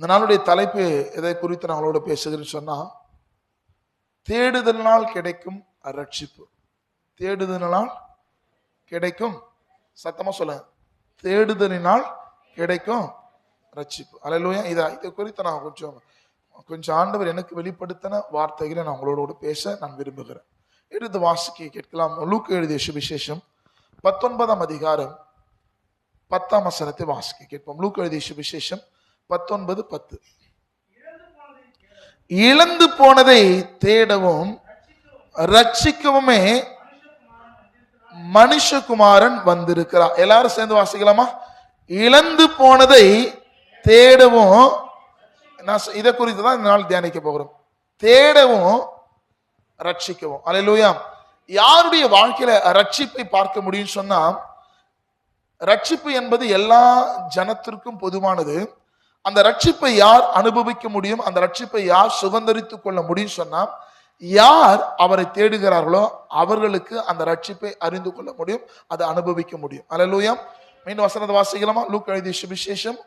இந்த நாளுடைய தலைப்பு எதை குறித்து நான் அவங்களோட பேசுகிறேன்னு சொன்னா, தேடுதலினால் கிடைக்கும் ரட்சிப்பு. தேடுதலினால் கிடைக்கும், சத்தமா சொல்லுங்க, தேடுதலினால் கிடைக்கும் ரட்சிப்பு. அல்லேலூயா. இதை குறித்து நான் கொஞ்சம் ஆண்டவர் எனக்கு வெளிப்படுத்தின வார்த்தைகளை நான் உங்களோட பேச நான் விரும்புகிறேன். எடுத்து வாசிக்க கேட்கலாம். லூக்கா எழுதிய சுவிசேஷம் 19ஆம் அதிகாரம் 10ஆம் வசனத்தை வாசிக்க கேட்போம். லூக்கா எழுதிய சுவிசேஷம் 19:10. இழந்து போனதை தேடவும் ரட்சிக்கவுமே மனுஷகுமாரன் வந்திருக்கிறார். எல்லாரும் சேர்ந்து வாசிக்கலாமா? இழந்து போனதை தேடவும், இதை குறித்து தான் இந்த நாள் தியானிக்க போகிறோம். தேடவும் ரட்சிக்கவும். அல்லேலூயா. யாருடைய வாழ்க்கையில ரட்சிப்பை பார்க்க முடியும் சொன்னா, ரட்சிப்பு என்பது எல்லா ஜனத்திற்கும் பொதுவானது. அந்த ரட்சிப்பை யார் அனுபவிக்க முடியும், அந்த ரட்சிப்பை யார் சுதந்தரித்துக் கொள்ள முடியும் சொன்னா, யார் அவரை தேடுகிறார்களோ அவர்களுக்கு அந்த ரட்சிப்பை அறிந்து கொள்ள முடியும், அதை அனுபவிக்க முடியும். அல்லேலூயா. மீண்டும் வசனத்தை வாசிக்கலாமா? லூக்கா எழுதிய சுவிசேஷம்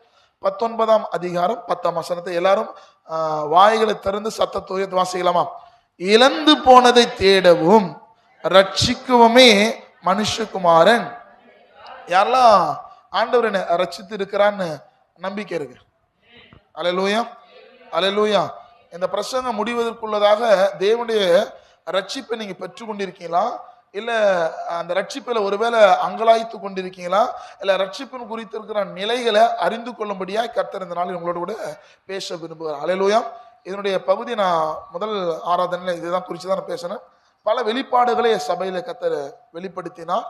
19ஆம் அதிகாரம் 10ஆம் வசனத்தை எல்லாரும் வாய்களை திறந்து சத்தத்தை உயர்த்தி வாசிக்கலாமா? இழந்து போனதை தேடவும் ரட்சிக்கவுமே மனுஷகுமாரன். யாரெல்லாம் ஆண்டவர் என்ன ரட்சித்து இருக்கிறான்னு நம்பிக்கை இருக்கு? அல்லேலூயா, அல்லேலூயா. இந்த பிரசங்கம் முடிவதற்குள்ளதாக தேவனுடைய ரட்சிப்பை நீங்க பெற்றுக் கொண்டிருக்கீங்களா, இல்ல அந்த ரட்சிப்பில ஒருவேளை அங்கலாய்த்து கொண்டிருக்கீங்களா, இல்ல ரட்சிப்பின் குறித்து இருக்கிற நிலைகளை அறிந்து கொள்ளும்படியா கர்த்தர் இந்த நாளில் உங்களோட கூட பேச விரும்புகிறார். அல்லேலூயா. இதனுடைய பகுதி நான் முதல் ஆராதனையில இதுதான் குறிச்சுதான் நான் பேசினேன். பல வெளிப்பாடுகளை சபையில கர்த்தர் வெளிப்படுத்தினார்.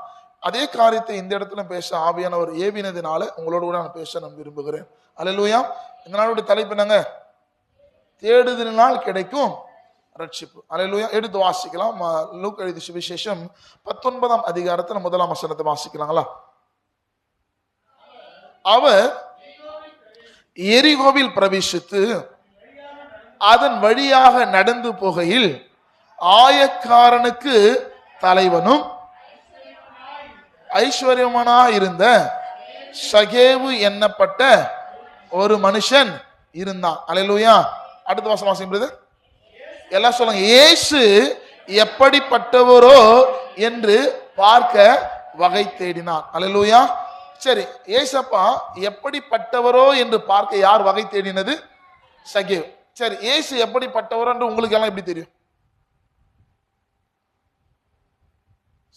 அதே காரியத்தை இந்த இடத்துல பேச ஆவியானவர் ஏவினதினால உங்களோட கூட நான் பேச நான் விரும்புகிறேன். அல்லேலூயா. இந்த நாளுடைய தலைப்பு என்னங்க? தேடுதலினால் கிடைக்கும் ரட்சிப்பு. அல்லேலூயா. எடுத்து வாசிக்கலாம். லூக்கா எழுதிய சுவிசேஷம் 19ஆம் அதிகாரத்துல 1ஆம் வசனத்தை வாசிக்கலாங்களா? அவர் எரிகோவில் பிரவேசித்து அதன் வழியாக நடந்து போகையில் ஆயக்காரனுக்கு தலைவனும் ஐஸ்வர்யமானாயிருந்த சகேவு எண்ணப்பட்ட ஒரு மனுஷன் இருந்தான். அல்லேலூயா. அடுத்த வசனம் வாசிக்கிறது எல்லாம் சொல்லுங்க. இயேசு எப்படிப்பட்டவரோ என்று பார்க்க வகை தேடினான். அல்லேலூயா. சரி, இயேசப்பா எப்படிப்பட்டவரோ என்று பார்க்க யார் வகை தேடினது? சகேவு. சரி, இயேசு எப்படிப்பட்டவரோ என்று உங்களுக்கு எல்லாம் எப்படி தெரியும்?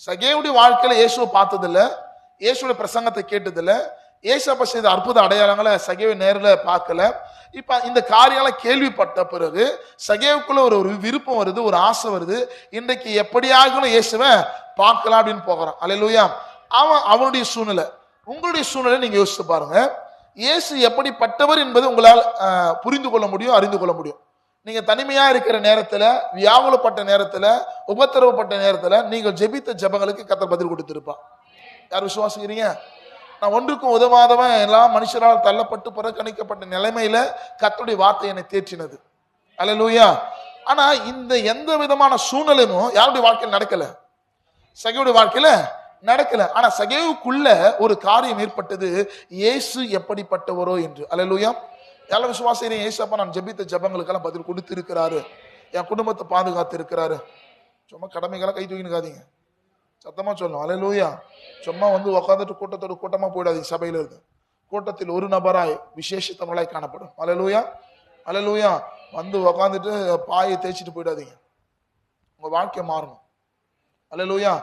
சகேவுடைய வாழ்க்கையில இயேசுவை பார்த்ததில்ல, இயேசுடைய பிரசங்கத்தை கேட்டதில்ல, இயேசப்பா செய்த அற்புத அடையாளங்களை சகேவை நேரில் பார்க்கல. இப்ப இந்த காரியங்களை கேள்விப்பட்ட பிறகு சகேவுக்குள்ள ஒரு விருப்பம் வருது, ஒரு ஆசை வருது. இன்றைக்கு எப்படியாகணும் இயேசுவை பார்க்கலாம் அப்படின்னு போகிறான். அல்லேலூயா. அவனுடைய சூழ்நிலை, உங்களுடைய சூழ்நிலை நீங்க யோசிச்சு பாருங்க. இயேசு எப்படிப்பட்டவர் என்பது உங்களால் புரிந்து கொள்ள முடியும், அறிந்து கொள்ள முடியும். நீங்க தனிமையா இருக்கிற நேரத்துல, வியாகுலப்பட்ட நேரத்துல, உபத்திரவப்பட்ட நேரத்துல நீங்கள் ஜெபித்த ஜெபங்களுக்கு கர்த்தர் பதில் கொடுத்திருப்பார். யார் விசுவாசிக்கிறீங்க? நான் ஒன்றுக்கும் உதவாதவன், எல்லா மனுஷரால் தள்ளப்பட்டு புறக்கணிக்கப்பட்ட நிலைமையில கர்த்தருடைய வார்த்தை என்னை தேற்றினது. அல்லேலூயா. ஆனா இந்த எந்த விதமான சூழ்நிலையும் யாருடைய வாழ்க்கையில் நடக்கல, சகேவுடைய வாழ்க்கையில நடக்கல. ஆனா சகேவுக்குள்ள ஒரு காரியம் ஏற்பட்டது, இயேசு எப்படிப்பட்டவரோ என்று. அல்லேலூயா. எல்லா விசுவாசிக்கிறீங்க? இயேசப்பா நான் ஜெபித்த ஜெபங்களுக்கெல்லாம் பதில் கொடுத்து இருக்கிறாரு, என் குடும்பத்தை பாதுகாத்து இருக்கிறாரு. சும்மா கடமைகளை கை தூக்கினுக்காதீங்க, சத்தமா சொல்லணும். அல்லேலூயா. சும்மா வந்து உட்காந்துட்டு கூட்டத்தோட கூட்டமா போயிடாதீங்க. சபையில இருந்து கூட்டத்தில் ஒரு நபராய் விசேஷித்தவர்களாய் காணப்படும். அல்லேலூயா, அல்லேலூயா. வந்து உட்காந்துட்டு பாயை தேய்ச்சிட்டு போயிடாதீங்க. உங்க வாழ்க்கை மாறணும். அல்லேலூயா.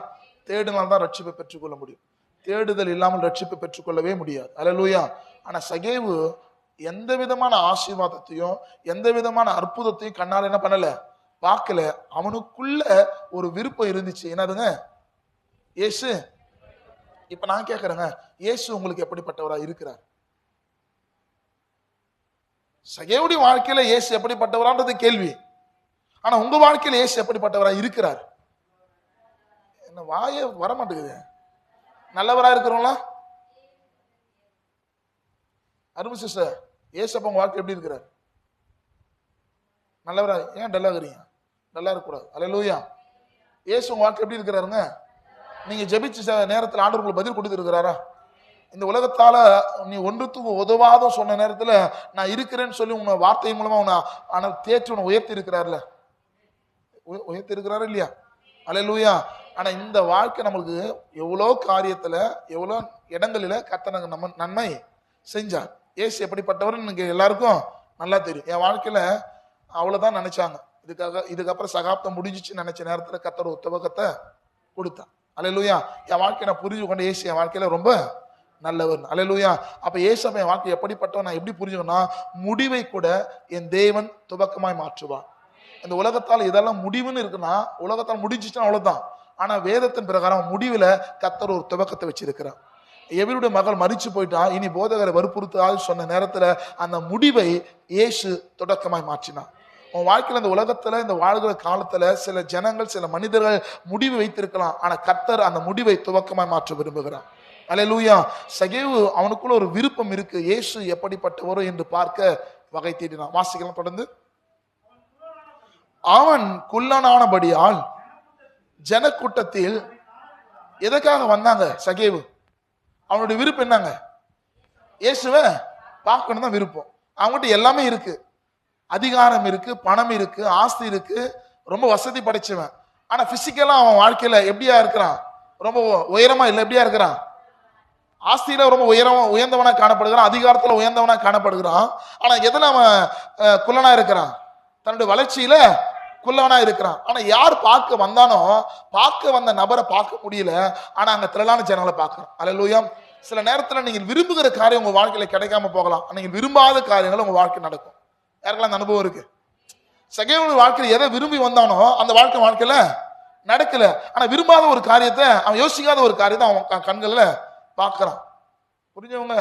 தேடினால் தான் ரட்சிப்பை பெற்றுக்கொள்ள முடியும். தேடுதல் இல்லாமல் ரட்சிப்பை பெற்றுக்கொள்ளவே முடியாது. அல்லேலூயா. ஆனா சகேவு எந்த விதமான ஆசீர்வாதத்தையும் எந்த விதமான அற்புதத்தையும் கண்ணால் என்ன பண்ணல, பார்க்கல. அவனுக்குள்ள ஒரு விருப்பம் இருந்துச்சு. என்னதுங்க? இயேசு. இப்ப நான் கேட்கிறேங்க, இயேசு உங்களுக்கு எப்படிப்பட்டவரா இருக்கிறார்? சகேவுடைய வாழ்க்கையில இயேசு எப்படிப்பட்டவரான்றது கேள்வி. ஆனா உங்க வாழ்க்கையில இயேசு எப்படிப்பட்டவரா இருக்கிறார்? என்ன வாய வர மாட்டேங்குது. நல்லவரா இருக்கிறோம்ல? அருமை சிஸ்டர், இயேசப்பா உங்க வாழ்க்கை எப்படி இருக்கிறார்? நல்லவரா? ஏன் டல்லா இருக்கிறீங்க? டல்லா இருக்கக்கூடாது. அல்லேலூயா. இயேசு உங்க வாழ்க்கை எப்படி இருக்கிறாருங்க? நீங்க ஜெபிச்ச நேரத்தில் ஆண்டவர் உங்களுக்கு பதில் கொடுத்து இருக்கிறாரா? இந்த உலகத்தால நீ ஒன்றுத்துக்கு உதவாத சொன்ன நேரத்துல நான் இருக்கிறேன்னு சொல்லி உன்னை வார்த்தை மூலமா உன்னை தேற்றி உன்னை உயர்த்தி இருக்கிறார்ல, உயர்த்தி இருக்கிறாரு இல்லையா? அல்லேலூயா. ஆனா இந்த வாழ்க்கை நம்மளுக்கு எவ்வளோ காரியத்துல எவ்வளோ இடங்களில கர்த்தர் நம்ம நன்மை செஞ்சார். இயேசு எப்படிப்பட்டவர் எனக்கு எல்லாருக்கும் நல்லா தெரியும். என் வாழ்க்கையில அவ்வளவுதான் நினைச்சாங்க. இதுக்கப்புறம் சகாப்தம் முடிஞ்சிச்சு நினைச்ச நேரத்துல கர்த்தர் ஒரு துவக்கத்தை கொடுத்தான். அல்லேலூயா. என் வாழ்க்கையை நான் புரிஞ்சு கொண்டு இயேசு என் வாழ்க்கையில ரொம்ப நல்லவர். அல்லேலூயா. அப்ப இயேசு என் வாழ்க்கை எப்படிப்பட்டவன் நான் எப்படி புரிஞ்சுக்கணும்னா, முடிவை கூட என் தேவன் துவக்கமாய் மாற்றுவான். இந்த உலகத்தால் இதெல்லாம் முடிவுன்னு இருக்குன்னா, உலகத்தால் முடிஞ்சிச்சுன்னா அவ்வளவுதான். ஆனா வேதத்தின் பிரகாரம் முடிவுல கர்த்தர் ஒரு துவக்கத்தை வச்சிருக்கிறார். எவருடைய மகள் மரிச்சு போயிட்டா, இனி போதகரை வற்புறுத்தாது சொன்ன நேரத்துல அந்த முடிவை இயேசு தொடக்கமாய் மாற்றினார். உன் வாழ்க்கையில இந்த உலகத்துல இந்த வாழ்கிற காலத்துல சில ஜனங்கள் சில மனிதர்கள் முடிவு வைத்திருக்கலாம், ஆனா கர்த்தர் அந்த முடிவை துவக்கமாய் மாற்ற விரும்புகிறார். அல்லேலூயா. சகேவு அவனுக்குள்ள ஒரு விருப்பம் இருக்கு, இயேசு எப்படிப்பட்டவரோ என்று பார்க்க வகை தேடினான். வாசிக்கலாம் தொடர்ந்து. அவன் குள்ளனானபடியால் ஜனக்கூட்டத்தில் எதற்காக வந்தாங்க சகேவு? அவனுடைய விருப்பம் என்னங்க? இயேசுவை பார்க்கணும் தான் விருப்பம். அவங்ககிட்ட எல்லாமே இருக்கு, அதிகாரம் இருக்கு, பணம் இருக்கு, ஆஸ்தி இருக்கு, ரொம்ப வசதி படைச்சவன். ஆனா பிசிக்கலா அவன் வாழ்க்கையில எப்படியா இருக்கிறான்? ரொம்ப உயரமா இல்ல, எப்படியா இருக்கிறான்? ஆஸ்தியில ரொம்ப உயர்ந்தவனா காணப்படுகிறான், அதிகாரத்துல உயர்ந்தவனா காணப்படுகிறான். ஆனா எதுல அவன் குள்ளனா இருக்கிறான்? தன்னுடைய வளர்ச்சியில குள்ளவனா இருக்கிறான். ஆனா யார் பார்க்க வந்தானோ, பார்க்க வந்த நபரை பார்க்க முடியல, ஆனா அங்க திரளான ஜனங்களை பார்க்கிறோம். அல்லேலூயா. சில நேரத்துல நீங்கள் விரும்புகிற காரியம் உங்க வாழ்க்கையில கிடைக்காம போகலாம், நீங்கள் விரும்பாத காரியங்கள் உங்க வாழ்க்கை நடக்கும். யாருக்கெல்லாம் அந்த அனுபவம் இருக்கு? சகேவுடைய வாழ்க்கையில எதை விரும்பி வந்தானோ அந்த வாழ்க்கையில நடக்கல. ஆனா விரும்பாத ஒரு காரியத்தை, அவன் யோசிக்காத ஒரு காரியத்தை அவன் கண்கள்ல பார்க்கிறான். புரிஞ்சவங்க?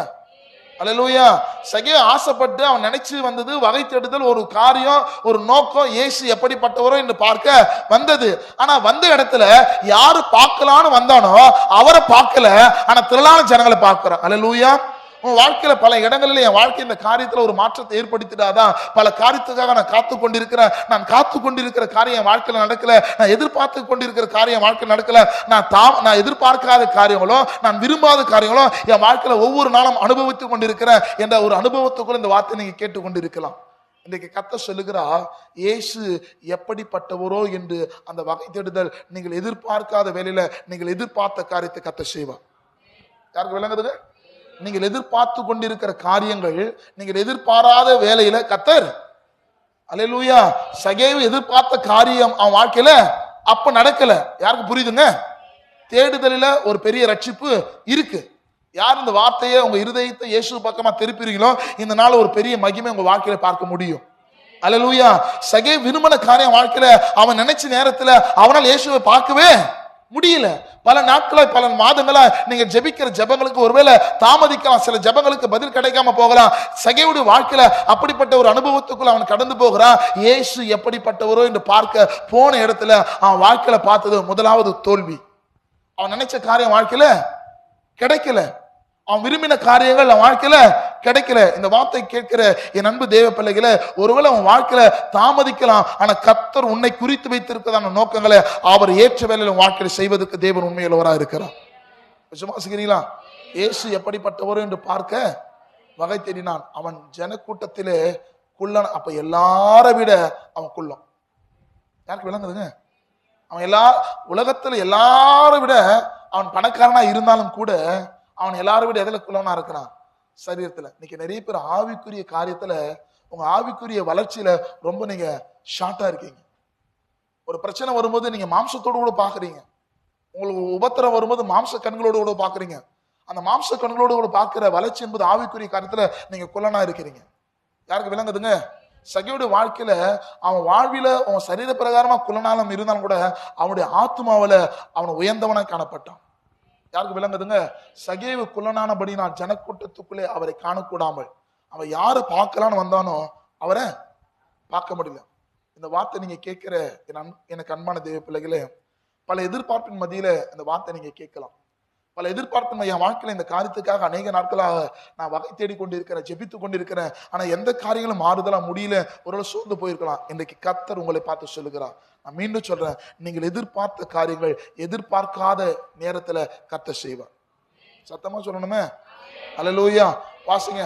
அல்லேலூயா. சகேவு ஆசைப்பட்டு அவன் நினைச்சு வந்தது வகை தேடுதல், ஒரு காரியம், ஒரு நோக்கம், இயேசு எப்படிப்பட்டவரோ என்று பார்க்க வந்தது. ஆனா வந்த இடத்துல யாரு பார்க்கலான்னு வந்தானோ அவரை பார்க்கல, ஆனா திரளான ஜனங்களை பார்க்கிறான். அல்லேலூயா. உன் வாழ்க்கையில பல இடங்களில் என் வாழ்க்கை இந்த காரியத்துல ஒரு மாற்றத்தை ஏற்படுத்திட்டாதான், பல காரியத்துக்காக நான் காத்து கொண்டிருக்கிறேன், நான் காத்து கொண்டிருக்கிற காரியம் என் வாழ்க்கையில நடக்கல, நான் எதிர்பார்த்து கொண்டிருக்கிற காரியம் வாழ்க்கையில் நடக்கல, நான் எதிர்பார்க்காத காரியங்களோ நான் விரும்பாத காரியங்களோ என் வாழ்க்கையில ஒவ்வொரு நாளும் அனுபவித்துக் கொண்டிருக்கிறேன் என்ற ஒரு அனுபவத்துக்குள்ள இந்த வார்த்தை நீங்க கேட்டுக்கொண்டிருக்கலாம். இன்றைக்கு கர்த்தர் சொல்லுகிறா, இயேசு எப்படிப்பட்டவரோ என்று அந்த வகை தேடுதல், நீங்கள் எதிர்பார்க்காத வேலையில நீங்கள் எதிர்பார்த்த காரியத்தை கர்த்தர் செய்வார். யாருக்கு விளங்குதுங்க? நீங்கள் எதிர்பார்த்து கொண்டிருக்கிற காரியங்கள், நீங்கள் எதிர்பாராத வேலையில கர்த்தர், அல்லேலூயா. சகேவு எதிர்பார்த்த காரியம் அவன் வாழ்க்கையில அப்ப நடக்கல. யாருக்கு புரியுதுங்க? தேடுதலில ஒரு பெரிய ரட்சிப்பு இருக்கு. யார் இந்த வார்த்தையை உங்க இருதயத்தை இயேசு பக்கமா திருப்பிறீங்களோ, இந்த நாள் ஒரு பெரிய மகிமை உங்க வாழ்க்கையில பார்க்க முடியும். அல்லேலூயா. சகேவு விரும்பின காரியம் வாழ்க்கையில அவன் நினைச்ச நேரத்துல அவனால் இயேசுவை பார்க்கவே முடியல. பல நாட்களா பல மாதங்களா நீங்க ஜெபிக்கிற ஜெபங்களுக்கு ஒருவேளை தாமதிக்கலாம், சில ஜெபங்களுக்கு பதில் கிடைக்காம போகலாம். சகேவுடைய வாழ்க்கையில அப்படிப்பட்ட ஒரு அனுபவத்துக்குள்ள அவன் கடந்து போகிறான். இயேசு எப்படிப்பட்டவரோ என்று பார்க்க போன இடத்துல அவன் வாழ்க்கையில பார்த்தது முதலாவது தோல்வி. அவன் நினைச்ச காரியம் வாழ்க்கையில கிடைக்கல, அவன் விரும்பின காரியங்கள் அவன் வாழ்க்கையில கிடைக்கல. இந்த வார்த்தை கேட்கிற என் அன்பு தேவ பிள்ளைகளை, ஒருவேளை அவன் வாழ்க்கையில தாமதிக்கலாம், ஆனா கர்த்தர் உன்னை குறித்து வைத்திருக்கிறதான நோக்கங்களை அவர் ஏற்ற வேலையில வாழ்க்கையில செய்வதற்கு தேவன் உண்மையுள்ளவராக இருக்கிறார். விசுவாசிக்கிறீங்களா? இயேசு எப்படிப்பட்டவர் என்று பார்க்க வகை தேடினான். அவன் ஜனக்கூட்டத்திலே குள்ளன். அப்ப எல்லார விட அவன் குள்ளம். யாருக்கு விளங்குதுங்க? அவன் உலகத்துல எல்லாரை விட அவன் பணக்காரனா இருந்தாலும் கூட அவன் எல்லாரும் விட எதுல குள்ளவனா இருக்கிறான்? சரீரத்துல. இன்னைக்கு நிறைய பேர் ஆவிக்குரிய காரியத்துல, உங்க ஆவிக்குரிய வளர்ச்சியில ரொம்ப நீங்க ஷார்ட்டா இருக்கீங்க. ஒரு பிரச்சனை வரும்போது நீங்க மாம்சத்தோடு கூட பாக்குறீங்க, உங்களுக்கு உபத்திரம் வரும்போது மாம்ச கண்களோடு கூட பாக்குறீங்க. அந்த மாம்ச கண்களோடு கூட பாக்குற வளர்ச்சி என்பது ஆவிக்குரிய காரியத்துல நீங்க குள்ளனா இருக்கிறீங்க. யாருக்கு விளங்குதுங்க? சகேவுடைய வாழ்க்கையில அவன் வாழ்வில அவன் சரீர பிரகாரமா குள்ளனாலும் இருந்தாலும் கூட அவனுடைய ஆத்மாவில அவன் உயர்ந்தவனா காணப்பட்டான். யாருக்கு விளங்குதுங்க? சகேவு குள்ளனானபடி நான் ஜனக்கூட்டத்துக்குள்ளே அவரை காணக்கூடாமல், அவன் யாரை பார்க்கலான்னு வந்தானோ அவரை பார்க்க முடியல. இந்த வார்த்தை நீங்க கேட்கிற எனக்கு அன்பான தேவ பிள்ளைகளே, பல எதிர்பார்ப்பின் மத்தியில இந்த வார்த்தை நீங்க கேட்கலாம். பல எதிர்பார்ப்பின் என் வாழ்க்கையில இந்த காரியத்துக்காக அநேக நாட்களாக நான் வகை தேடி கொண்டிருக்கிறேன், ஜெபித்து கொண்டிருக்கிறேன். ஆனா எந்த காரியங்களும் மாறுதலா முடியல, ஒரு சோர்ந்து போயிருக்கலாம். இன்றைக்கு கர்த்தர் உங்களை பார்த்து சொல்லுகிறார். நான் மீண்டும் சொல்றேன், நீங்கள் எதிர்பார்த்த காரியங்கள் எதிர்பார்க்காத நேரத்துல கர்த்தர் செய்வார். சத்தமா சொல்லணுமே. அல்லேலூயா. வாசிங்க.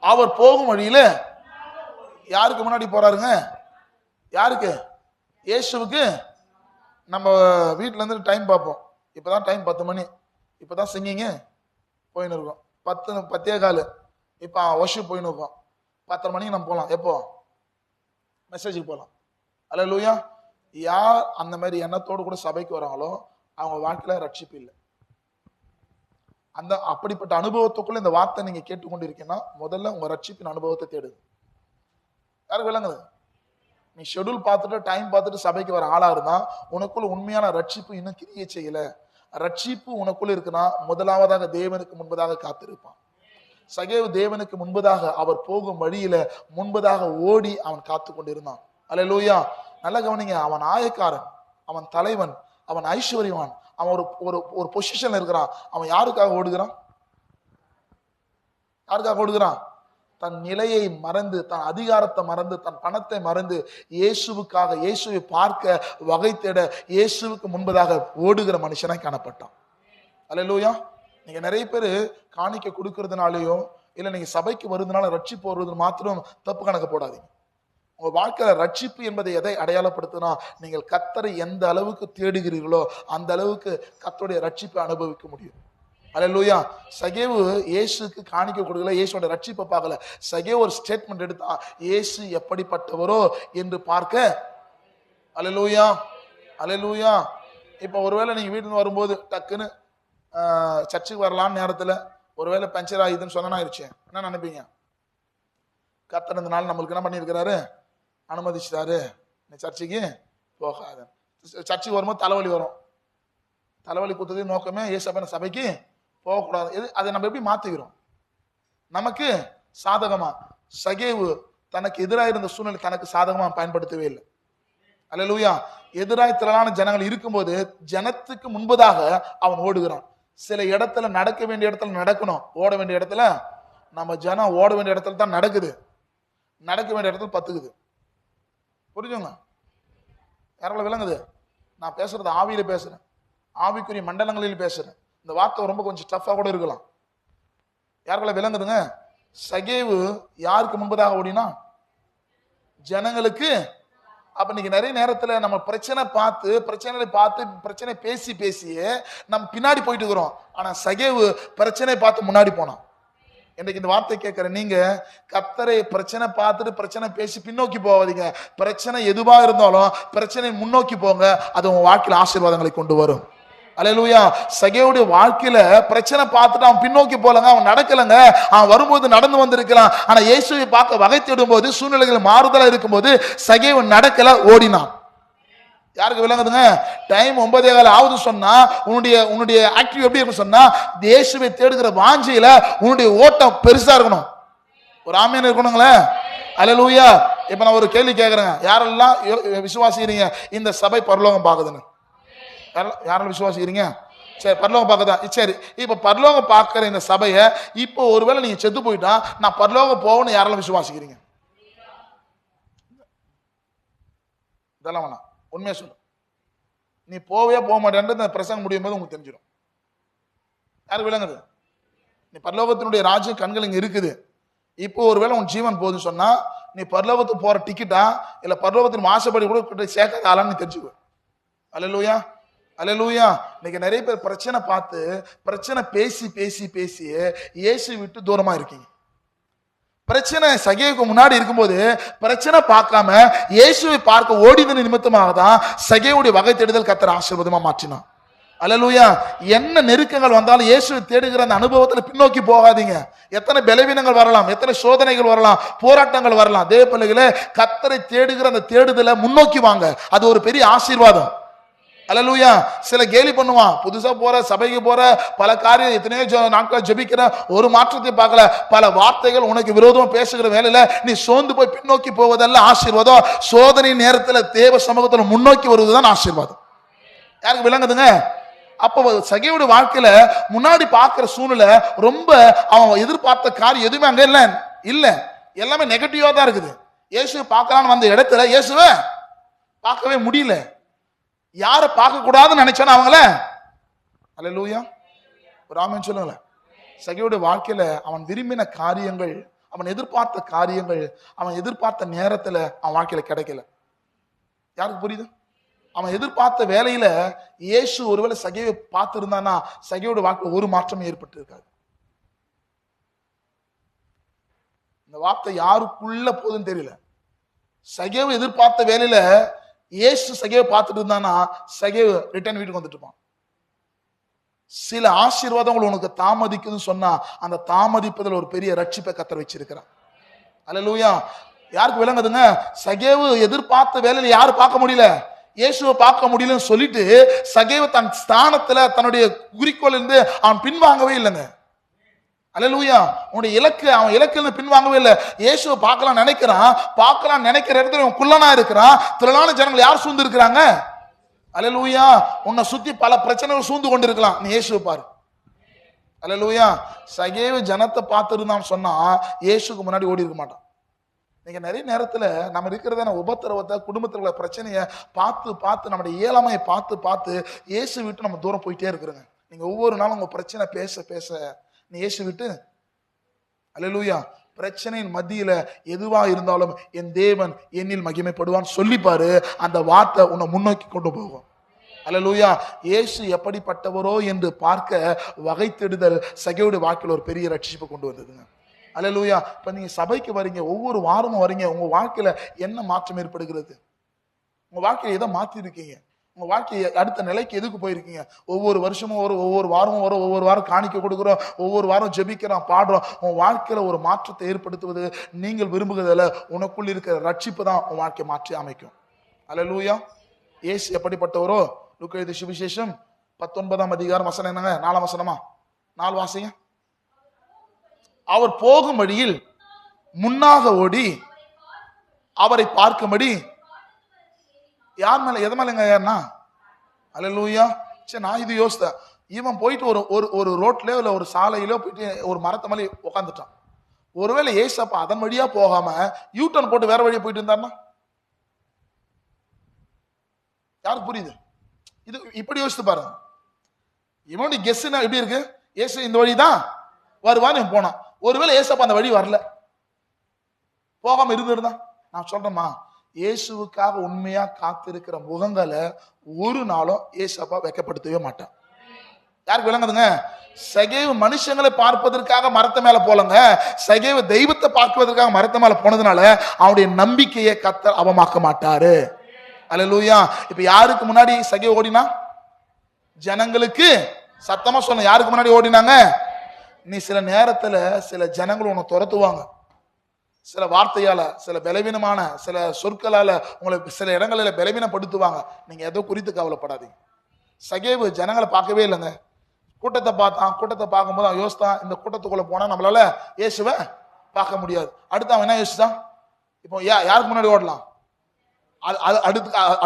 அவர் போகும் வழியில யாருக்கு முன்னாடி போறாருங்க? யாருக்கு? இயேசுவுக்கு. நம்ம வீட்டுல இருந்து டைம் பார்ப்போம். இப்பதான் டைம் 10 மணி. இப்பதான் சிங்கிங்க போயின்னு இருக்கோம். 10:10 இப்ப வர்ஷிப் போயின்னு இருக்கோம். 10:30 மணிக்கு நம்ம போலாம். எப்போ? மெசேஜுக்கு போலாம். அல்லேலூயா. யார் அந்த மாதிரி எண்ணத்தோடு கூட சபைக்கு வராங்களோ அவங்க வாழ்க்கையில ரட்சிப்பு இல்லை. அந்த அப்படிப்பட்ட அனுபவத்துக்குள்ள இந்த வார்த்தை நீங்க கேட்டுக்கொண்டிருக்கீங்கன்னா முதல்ல உங்க ரட்சிப்பின் அனுபவத்தை தேடுது. யாருக்கு விளங்குது? நீ ஷெட்யூல் பார்த்துட்டு டைம் பார்த்துட்டு சபைக்கு வர ஆளா இருந்தா உனக்குள்ள உண்மையான ரட்சிப்பு இன்னும் கிரியை செய்யல. ரட்சிப்பு உனக்குள்ள இருக்குன்னா முதலாவதாக தேவனுக்கு முன்பதாக காத்திருப்பான். சகேவு தேவனுக்கு முன்பதாக அவர் போகும் வழியில முன்பதாக ஓடி அவன் காத்து கொண்டிருந்தான். அல்லேலூயா. நல்ல கவனிங்க. அவன் ஆயக்காரன், அவன் தலைவன், அவன் ஐஸ்வர்யவான், அவன் ஒரு பொசிஷன்ல இருக்கிறான். அவன் யாருக்காக ஓடுகிறான்? யாருக்காக ஓடுகிறான்? தன் நிலையை மறந்து, தன் அதிகாரத்தை மறந்து, தன் பணத்தை மறந்து இயேசுவுக்காக, இயேசுவை பார்க்க வகை தேட இயேசுவுக்கு முன்பதாக ஓடுகிற மனுஷனாய் காணப்பட்டான். அல்லேலூயா. நீங்க நிறைய பேர் காணிக்க கொடுக்கறதுனாலயோ இல்ல நீங்க சபைக்கு வருதுனால ரட்சிப்பு வருவது மாத்திரம் தப்பு கணக்கு போடாதீங்க. உங்க வாழ்க்கையில ரட்சிப்பு என்பதை எதை அடையாளப்படுத்தினா நீங்கள் கர்த்தரை எந்த அளவுக்கு தேடுகிறீர்களோ அந்த அளவுக்கு கர்த்தருடைய ரட்சிப்பை அனுபவிக்க முடியும். அல்லேலூயா. சகேவு இயேசுக்கு காணிக்க கொடுக்கல, இயேசுவோட ரட்சிப்பை பார்க்கல. சகேவு ஒரு ஸ்டேட்மெண்ட் எடுத்தா, இயேசு எப்படிப்பட்டவரோ என்று பார்க்க. அல்லேலூயா. அல்லேலூயா. இப்ப ஒருவேளை நீங்க வீட்டுல வரும்போது டக்குன்னு சர்ச்சுக்கு வரலான்னு நேரத்துல ஒருவேளை பஞ்சர் ஆகுதுன்னு சொன்னா ஆயிடுச்சு, என்ன நினைப்பீங்க? கர்த்தர் இந்த நாள் நம்மளுக்கு என்ன பண்ணியிருக்கிறாரு? அனுமதிச்சிட்டாரு, நீ சர்ச்சுக்கு போகாத. சர்ச்சுக்கு வரும்போது தலைவலி வரும். தலைவலி கொடுத்தது நோக்கமே ஏசப்பன சபைக்கு போகக்கூடாது. அதை நம்ம எப்படி மாத்திக்கிறோம்? நமக்கு சாதகமா. சகேவு தனக்கு எதிராக இருந்த சூழ்நிலை தனக்கு சாதகமா பயன்படுத்தவே இல்லை. அல்லேலூயா. எதிராக திரளான ஜனங்கள் இருக்கும்போது ஜனத்துக்கு முன்பதாக அவன் ஓடுகிறான். சில இடத்துல நடக்க வேண்டிய இடத்துல நடக்கணும், ஓட வேண்டிய இடத்துல நம்ம ஜனம் ஓட வேண்டிய இடத்துல தான் நடக்குது, நடக்க வேண்டிய இடத்துல பத்துக்குது. புரிஞ்சுங்க? யாரால விளங்குது? நான் பேசுறது ஆவியில பேசுறேன், ஆவிக்குரிய மண்டலங்களில் பேசுறேன். இந்த வார்த்தை ரொம்ப கொஞ்சம் டஃபா கூட இருக்கலாம். யாருக்குள்ள விளங்குதுங்க? சகேவு யாருக்கு முன்பதாக ஓடினா? ஜனங்களுக்கு. அப்ப இன்னைக்கு நிறைய நேரத்துல நம்ம பிரச்சனை பிரச்சனை பேசியே நம்ம பின்னாடி போயிட்டு இருக்கிறோம். ஆனா சகேவு பிரச்சனை பார்த்து முன்னாடி போனான். இன்னைக்கு இந்த வார்த்தை கேட்கிற நீங்க கர்த்தரை பிரச்சனை பார்த்துட்டு பிரச்சனை பேசி பின்னோக்கி போவாதீங்க. பிரச்சனை எதுவா இருந்தாலும் பிரச்சனை முன்னோக்கி போங்க, அது உங்க வாழ்க்கையில ஆசீர்வாதங்களை கொண்டு வரும். அல்லேலூயா. சகேவுடைய வாழ்க்கையில பிரச்சனை பார்த்துட்டு அவன் பின்னோக்கி போலங்க, அவன் நடக்கலங்க. அவன் வரும்போது நடந்து வந்திருக்கலாம், ஆனா இயேசுவை பார்க்க வகை தேடும் போது சூழ்நிலைகள் மாறுதலா இருக்கும்போது சகேவு நடக்கல, ஓடினான். யாருக்கு விளங்குதுங்க? டைம் 9:15 ஆகுது சொன்னா உன்னுடைய ஆக்டிவ் எப்படி இருக்கும் சொன்னா இயேசுவை தேடுகிற வாஞ்சையில உன்னுடைய ஓட்டம் பெருசா இருக்கணும். ஒரு ஆமீன் இருக்கணுங்களே. அல்லேலூயா. இப்ப நான் ஒரு கேள்வி கேட்கிறேன், யாரெல்லாம் விசுவாசிக்கிறீங்க இந்த சபை பரலோகம் பாக்குதுன்னு? யாரெல்லாம் விசுவாசிக்கிறீங்க? சரி, பரலோகம் பார்க்கதா? சரி, இப்ப பரலோகம் பார்க்கிற இந்த சபையை இப்போ ஒருவேளை நீங்க செத்து போயிட்டா நான் பரலோகம் போகணும்னு யாரெல்லாம் விசுவாசிக்கிறீங்க? இதெல்லாம் வேணாம், உண்மையா சொல்லு. நீ போவே போக மாட்டேன்றது பிரசங்கம் முடியும் போது உங்களுக்கு தெரிஞ்சிடும். யாரு விளங்குது? நீ பரலோகத்தினுடைய ராஜ்யம் கண்கள் இங்க இருக்குது. இப்போ ஒருவேளை உன் ஜீவன் போகுதுன்னு சொன்னா நீ பரலோகத்துக்கு போற டிக்கெட்டா இல்ல பரலோகத்தின் வாசப்படி கூட சேர்க்காத ஆளான்னு நீ தெரிஞ்சுக்குவ. அல்லேலூயா. அல்லேலூயா. இன்னைக்கு நிறைய பேர் பிரச்சனை பார்த்து பிரச்சனை பேசி இயேசு விட்டு தூரமா இருக்கீங்க. பிரச்சனை சகேவுக்கு முன்னாடி இருக்கும்போது பிரச்சனை பார்க்காம இயேசுவை பார்க்க ஓடின நிமித்தமாக தான் சகேவுடைய வகை தேடுதல் கர்த்தர் ஆசீர்வாதமா மாற்றினான். அல்லேலூயா. என்ன நெருக்கங்கள் வந்தாலும் இயேசுவை தேடுகிற அந்த அனுபவத்துல பின்னோக்கி போகாதீங்க. எத்தனை பலவீனங்கள் வரலாம், எத்தனை சோதனைகள் வரலாம், போராட்டங்கள் வரலாம். தேவ பிள்ளைகளே, கர்த்தரை தேடுகிற அந்த தேடுதலை முன்னோக்கி வாங்க, அது ஒரு பெரிய ஆசீர்வாதம். அல்லேலூயா. சில கேலி பண்ணுவான், புதுசா போற சபைக்கு போற பல காரியம் எத்தனையோ நாட்கள் ஜெபிக்கிற ஒரு மாற்றத்தை பார்க்கல, பல வார்த்தைகள் உனக்கு விரோதமா பேசுகிற வேலையில நீ சோர்ந்து போய் பின்னோக்கி போவதல்ல ஆசீர்வாதம். சோதனை நேரத்துல தேவ சமூகத்துல முன்னோக்கி வருவதுதான் ஆசீர்வாதம். யாருக்கு விளங்குதுங்க? அப்போ சகேவுடைய வாழ்க்கையில முன்னாடி பார்க்கிற சூழ்நிலை ரொம்ப அவன் எதிர்பார்த்த காரியம் எதுவுமே அங்க இல்ல, எல்லாமே நெகட்டிவா தான் இருக்குது. இயேசுவை பார்க்கலான்னு வந்த இடத்துல இயேசுவை பார்க்கவே முடியல. யாரை பார்க்க கூடாதுன்னு நினைச்சானோ அவங்கள அல்லேலூயா. ஒரு ஆமென் சொல்லுங்களேன். சகேயுடைய வாழ்க்கையில அவன் விரும்பின காரியங்கள், அவன் எதிர்பார்த்த காரியங்கள், அவன் எதிர்பார்த்த நேரத்துல அவன் வாழ்க்கையில கிடைக்கல. யாருக்கு புரியுது? அவன் எதிர்பார்த்த வேலையில இயேசு ஒருவேளை சகேவை பார்த்து இருந்தானா சகேயோட வாழ்க்கையில் ஒரு மாற்றம் ஏற்பட்டு இருக்காது. இந்த வார்த்தை யாருக்குள்ள போகுதுன்னு தெரியல. சகேவை எதிர்பார்த்த வேலையில இயேசு சகேவை பார்த்துட்டு இருந்தானா சகேவ் ரிட்டர்ன் வீட்டுக்கு வந்துட்டு இருப்பான். சில ஆசீர்வாதங்கள் உனக்கு தாமதிக்குதுன்னு சொன்னா அந்த தாமதிப்பதில் ஒரு பெரிய ரட்சிப்பை கத்தர் வச்சிருக்கிறான். அல்லேலூயா. யாருக்கு விளங்குதுங்க? சகேவு எதிர்பார்த்த வேலையில யாரு பார்க்க முடியல, இயேசுவை பார்க்க முடியலன்னு சொல்லிட்டு சகேவு தன் ஸ்தானத்துல தன்னுடைய குறிக்கோள் இருந்து அவன் பின்வாங்கவே இல்லைங்க. அல்லேலூயா. உன்னுடைய இலக்கு, அவன் இலக்குல பின்வாங்கவே இல்லை. இயேசுவை பார்க்கலாம் நினைக்கிறான், பார்க்கலாம் நினைக்கிற இடத்துல அவன் குள்ளனா இருக்கிறான். திரளான ஜனங்கள் யார் சூழ்ந்து இருக்கிறாங்க? அல்லேலூயா. உன்னை சுத்தி பல பிரச்சனைகள் சூழ்ந்து கொண்டு இருக்கலாம், நீ இயேசுவை பாரு. அல்லேலூயா. சகேவு ஜனத்தை பார்த்துருந்தான் சொன்னா இயேசுக்கு முன்னாடி ஓடி இருக்க மாட்டான். நீங்க நிறைய நேரத்துல நம்ம இருக்கிறதான உபத்திரவத்தை, குடும்பத்தில் உள்ள பிரச்சனையை பார்த்து பார்த்து நம்முடைய இயலாமையை பார்த்து பார்த்து இயேசு விட்டு நம்ம தூரம் போயிட்டே இருக்கிறோங்க. நீங்க ஒவ்வொரு நாளும் உங்க பிரச்சனை பேச பேச நீ இயேசு விட்டு, அல்லேலூயா, பிரச்சனையின் மத்தியில எதுவா இருந்தாலும் என் தேவன் என்னில் மகிமைப்படுவான்னு சொல்லிப்பாரு. அந்த வார்த்தை உன்னை முன்னோக்கி கொண்டு போகும். அல்லேலூயா. இயேசு எப்படிப்பட்டவரோ என்று பார்க்க வகை தேடுதல் சகேயுடைய வாழ்க்கையில் ஒரு பெரிய ரட்சிப்பை கொண்டு வந்ததுங்க. அல்லேலூயா. இப்ப நீங்க சபைக்கு வரீங்க, ஒவ்வொரு வாரமும் வரீங்க, உங்க வாழ்க்கையில என்ன மாற்றம் ஏற்படுகிறது? உங்க வாழ்க்கையை எதை மாத்தி இருக்கீங்க? உங்க வாழ்க்கையை அடுத்த நிலைக்கு எதுக்கு போயிருக்கீங்க? ஒவ்வொரு வருஷமும் வரும், ஒவ்வொரு வாரமும் வரும், ஒவ்வொரு வாரம் காணிக்க கொடுக்குறோம், ஒவ்வொரு வாரம் ஜெபிக்கிறோம், பாடுறோம். உன் வாழ்க்கையில ஒரு மாற்றத்தை ஏற்படுத்துவது நீங்கள் விரும்புகிறதில்ல, உனக்குள் இருக்கிற ரட்சிப்பு தான் உன் வாழ்க்கையை மாற்றி அமைக்கும். அல்லேலூயா. இயேசு எப்படிப்பட்டவரோ, லூக்கா எழுதிய சுவிசேஷம் 19ஆம் அதிகாரம் வசனம் என்னங்க? 4ஆம் வசனமா? 4 வாசிங்க. அவர் போகும் வழியில் முன்னாக ஓடி அவரை பார்க்கும்படி, யார் மேல எது மேலங்க ஏன்னா? அல்லேலூயா. சரி, நான் இது யோசித்தேன். இவன் போயிட்டு ஒரு ரோட்லயோ இல்ல ஒரு சாலையிலோ போயிட்டு ஒரு மரத்து மேலே உட்காந்துட்டான். ஒருவேளை ஏசப்பா அதன் வழியா போகாம யூட்டர்ன் போட்டு வேற வழியா போயிட்டு இருந்தாருன்னா யாருக்கு புரியுது? இது இப்படி யோசித்து பாருங்க. இவனுடைய கெஸ் எப்படி இருக்கு? ஏசு இந்த வழிதான் வருவான்னு போனான். ஒருவேளை ஏசப்பா அந்த வழி வரல, போகாம இருந்திருந்தான். நான் சொல்றேம்மா, இயேசுவுக்காக உண்மையா காத்திருக்கிற முகங்களை ஒரு நாளும் ஏசப்பா வெட்கப்படுத்தவே மாட்டான். யாருக்கு விளங்குதுங்க? சகேவு மனுஷங்களை பார்ப்பதற்காக மரத்த மேல போலங்க, சகேவு தெய்வத்தை பார்ப்பதற்காக மரத்த மேல போனதுனால அவனுடைய நம்பிக்கையை கர்த்தர் அவமாக்க மாட்டாரு. அல்லேலூயா. இப்ப யாருக்கு முன்னாடி சகேவு ஓடினா? ஜனங்களுக்கு. சத்தமா சொன்ன, யாருக்கு முன்னாடி ஓடினாங்க? நீ சில நேரத்துல சில ஜனங்கள் உன்னை துரத்துவாங்க, சில வார்த்தையால, சில பலவீனமான சில சொற்களால உங்களை சில இடங்களில் பலவீனப்படுத்துவாங்க. நீங்க எதோ குறித்து கவலைப்படாதீங்க. சகேவு ஜனங்களை பார்க்கவே இல்லைங்க. கூட்டத்தை பார்த்தான். கூட்டத்தை பார்க்கும்போது அவன் யோசித்தான், இந்த கூட்டத்துக்குள்ள போனா நம்மளால இயேசுவை பார்க்க முடியாது. அடுத்து அவன் என்ன யோசிச்சான்? இப்போ யாருக்கு முன்னாடி ஓடலாம்?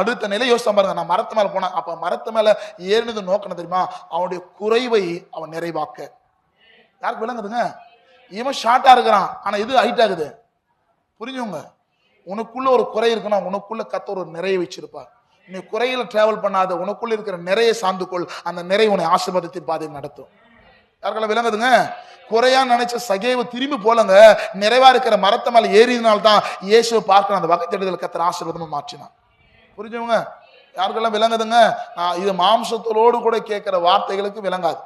அடுத்த நிலை யோசித்தான் பாருங்க. நான் மரத்து மேல போனேன். அப்ப மரத்து மேல ஏறினது நோக்கணும் தெரியுமா? அவனுடைய குறைவை அவன் நிறைவாக்க. யாருக்கு விளங்குதுங்க? இவன் ஷார்ட்டா இருக்கிறான், ஆனா இது ஹைட் ஆகுது. புரிஞ்சுங்க. உனக்குள்ள ஒரு குறை இருக்குன்னா உனக்குள்ள கர்த்தர் ஒரு நிறைய வச்சிருப்பார். நீ குறையில டிராவல் பண்ணாத, உனக்குள்ள இருக்கிற நிறைய சார்ந்துக்கொள். அந்த நிறை உன்னை ஆசீர்வாதத்தின் பாதையில் நடத்தும். யாருக்கெல்லாம் விளங்குதுங்க? குறையா நினைச்ச சகேவு திரும்பி போலங்க, நிறைவா இருக்கிற மரத்த மேல ஏறினால்தான் இயேசுவை பார்க்கணும். அந்த வகை தேடுதல் கர்த்தர் ஆசீர்வாதமா மாற்றினான். புரிஞ்சுங்க? யாருக்கெல்லாம் விளங்குதுங்க? நான் இது மாம்சத்தோடு கூட கேட்கிற வார்த்தைகளுக்கு விளங்காது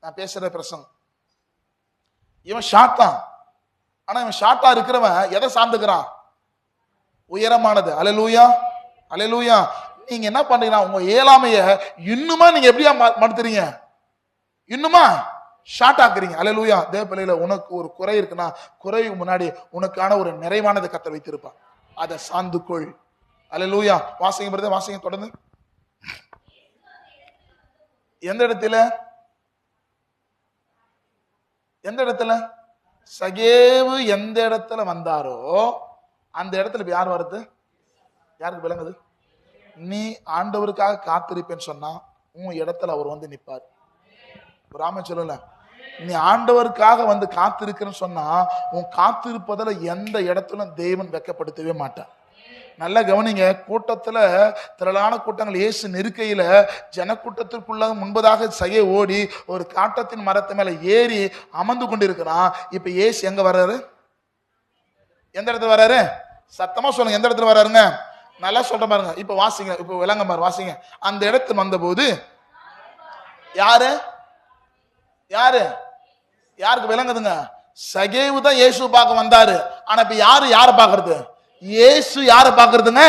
நான் பேசுற பிரசங்கம். இவன் ஷார்ட் தான், ஆனா இவன் ஷார்ட்டா இருக்கிறவன் எதை சார்ந்துக்கிறான்? உயரமானது. அல்லேலூயா. அல்லேலூயா. நீங்க என்ன பண்றீங்கன்னா உங்க இயலாமைய இன்னுமா நீங்க எப்படியா மடுத்துறீங்க? இன்னுமா ஷார்ட் ஆக்குறீங்க. அல்லேலூயா. தேவ பிள்ளையில உனக்கு ஒரு குறை இருக்குன்னா குறைவுக்கு முன்னாடி உனக்கான ஒரு நிறைவானதை கர்த்தர் வைத்திருப்பான். அதை சார்ந்துக்கொள். அல்லேலூயா. வாசிங்க பிரதர், வாசிங்க தொடர்ந்து. எந்த இடத்துல? எந்த இடத்துல? சகேவு எந்த இடத்துல வந்தாரோ அந்த இடத்துல யார் வருது? யாருக்கு விளங்குது? நீ ஆண்டவருக்காக காத்திருப்பேன்னு சொன்னா உன் இடத்துல அவர் வந்து நிற்பார். ராம சொல்லல, நீ ஆண்டவருக்காக வந்து காத்திருக்கிறன்னு சொன்னா உன் காத்திருப்பதில் எந்த இடத்துல தேவன் வெட்கப்படுத்தவே மாட்டார். நல்லா கவனிங்க. கூட்டத்துல திரளான கூட்டங்கள் இயேசு நெருக்கையில ஜனக்கூட்டத்திற்குள்ள முன்பதாக சகே ஓடி ஒரு காட்டத்தின் மரத்து மேல ஏறி அமர்ந்து கொண்டிருக்கிறான். இப்ப இயேசு எங்க வர்றாரு? எந்த இடத்துல வர்றாரு? சத்தமா சொல்லுங்க, எந்த இடத்துல வர்றாருங்க? நல்லா சொல்ற பாருங்க. இப்ப வாசிங்க, இப்ப விளங்க பாரு, வாசிங்க. அந்த இடத்துல வந்த போது யாரு யாரு யாருக்கு விளங்குதுங்க? சகேவு தான் இயேசு பார்க்க வந்தாரு. ஆனா இப்ப யார பாக்குறது? இயேசு யார பாக்குறதுங்க?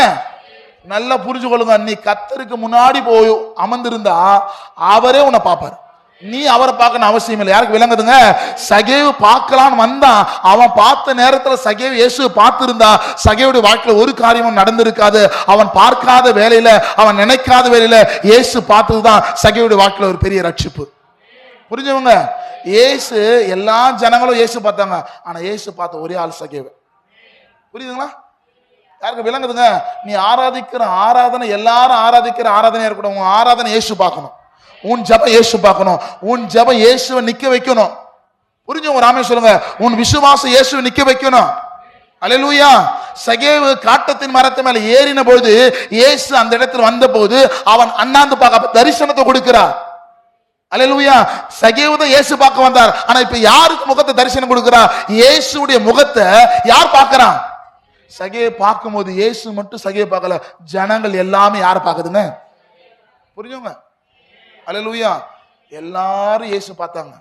நல்லா புரிஞ்சு கொள்ளுங்க. நீ கர்த்தருக்கு முன்னாடி போய் அமர்ந்திருந்தா அவரே உன்னை பார்ப்பாரு. நீ அவரை பார்க்கணும் அவசியம் இல்லை. யாருக்கு விளங்குதுங்க? சகேவு பார்க்கலான்னு வந்தான். அவன் பார்த்த நேரத்துல சகேவு இயேசு பார்த்திருந்தா சகேவுடைய வாழ்க்கையில ஒரு காரியமும் நடந்திருக்காது. அவன் பார்க்காத வேலையில, அவன் நினைக்காத வேலையில இயேசு பார்த்ததுதான் சகேவுடைய வாழ்க்கையில ஒரு பெரிய ரட்சிப்பு. புரிஞ்சவங்க? இயேசு எல்லா ஜனங்களும் இயேசு பார்த்தாங்க. ஆனா இயேசு பார்த்த ஒரே ஆள் சகேவு. புரியுதுங்களா? யாருக்கு விளங்குதுங்க? நீ ஆராதிக்கிற ஆராதனை, எல்லாரும் ஆராதிக்கிற ஆராதனையா இருக்கட்டும், உன் ஆராதனை இயேசு பார்க்கணும். உன் ஜபம் இயேசு பார்க்கணும். உன் ஜபம் இயேசுவை நிக்க வைக்கணும். புரிஞ்சவங்க ராமே சொல்லுங்க. உன் விசுவாசம் இயேசுவை நிக்க வைக்கணும். அல்லேலூயா. சகேவு காட்டத்தின் மரத்து மேல ஏறின போது இயேசு அந்த இடத்துல வந்த போது அவன் அண்ணாந்து பார்க்க தரிசனத்தை கொடுக்கிறார். அல்லேலூயா. சகேவு தான் இயேசு பார்க்க வந்தார். ஆனா இப்ப யாருக்கு முகத்தை தரிசனம் கொடுக்கிறார்? இயேசுடைய முகத்தை யார் பார்க்கிறான்? சகேவை பார்க்கும் போது இயேசு மட்டும் சகேவை பார்க்கல, ஜனங்கள் எல்லாமே யார பாக்குதுங்க? புரிஞ்சுங்க? அல்லேலூயா. எல்லாரும் இயேசு பார்த்தாங்க.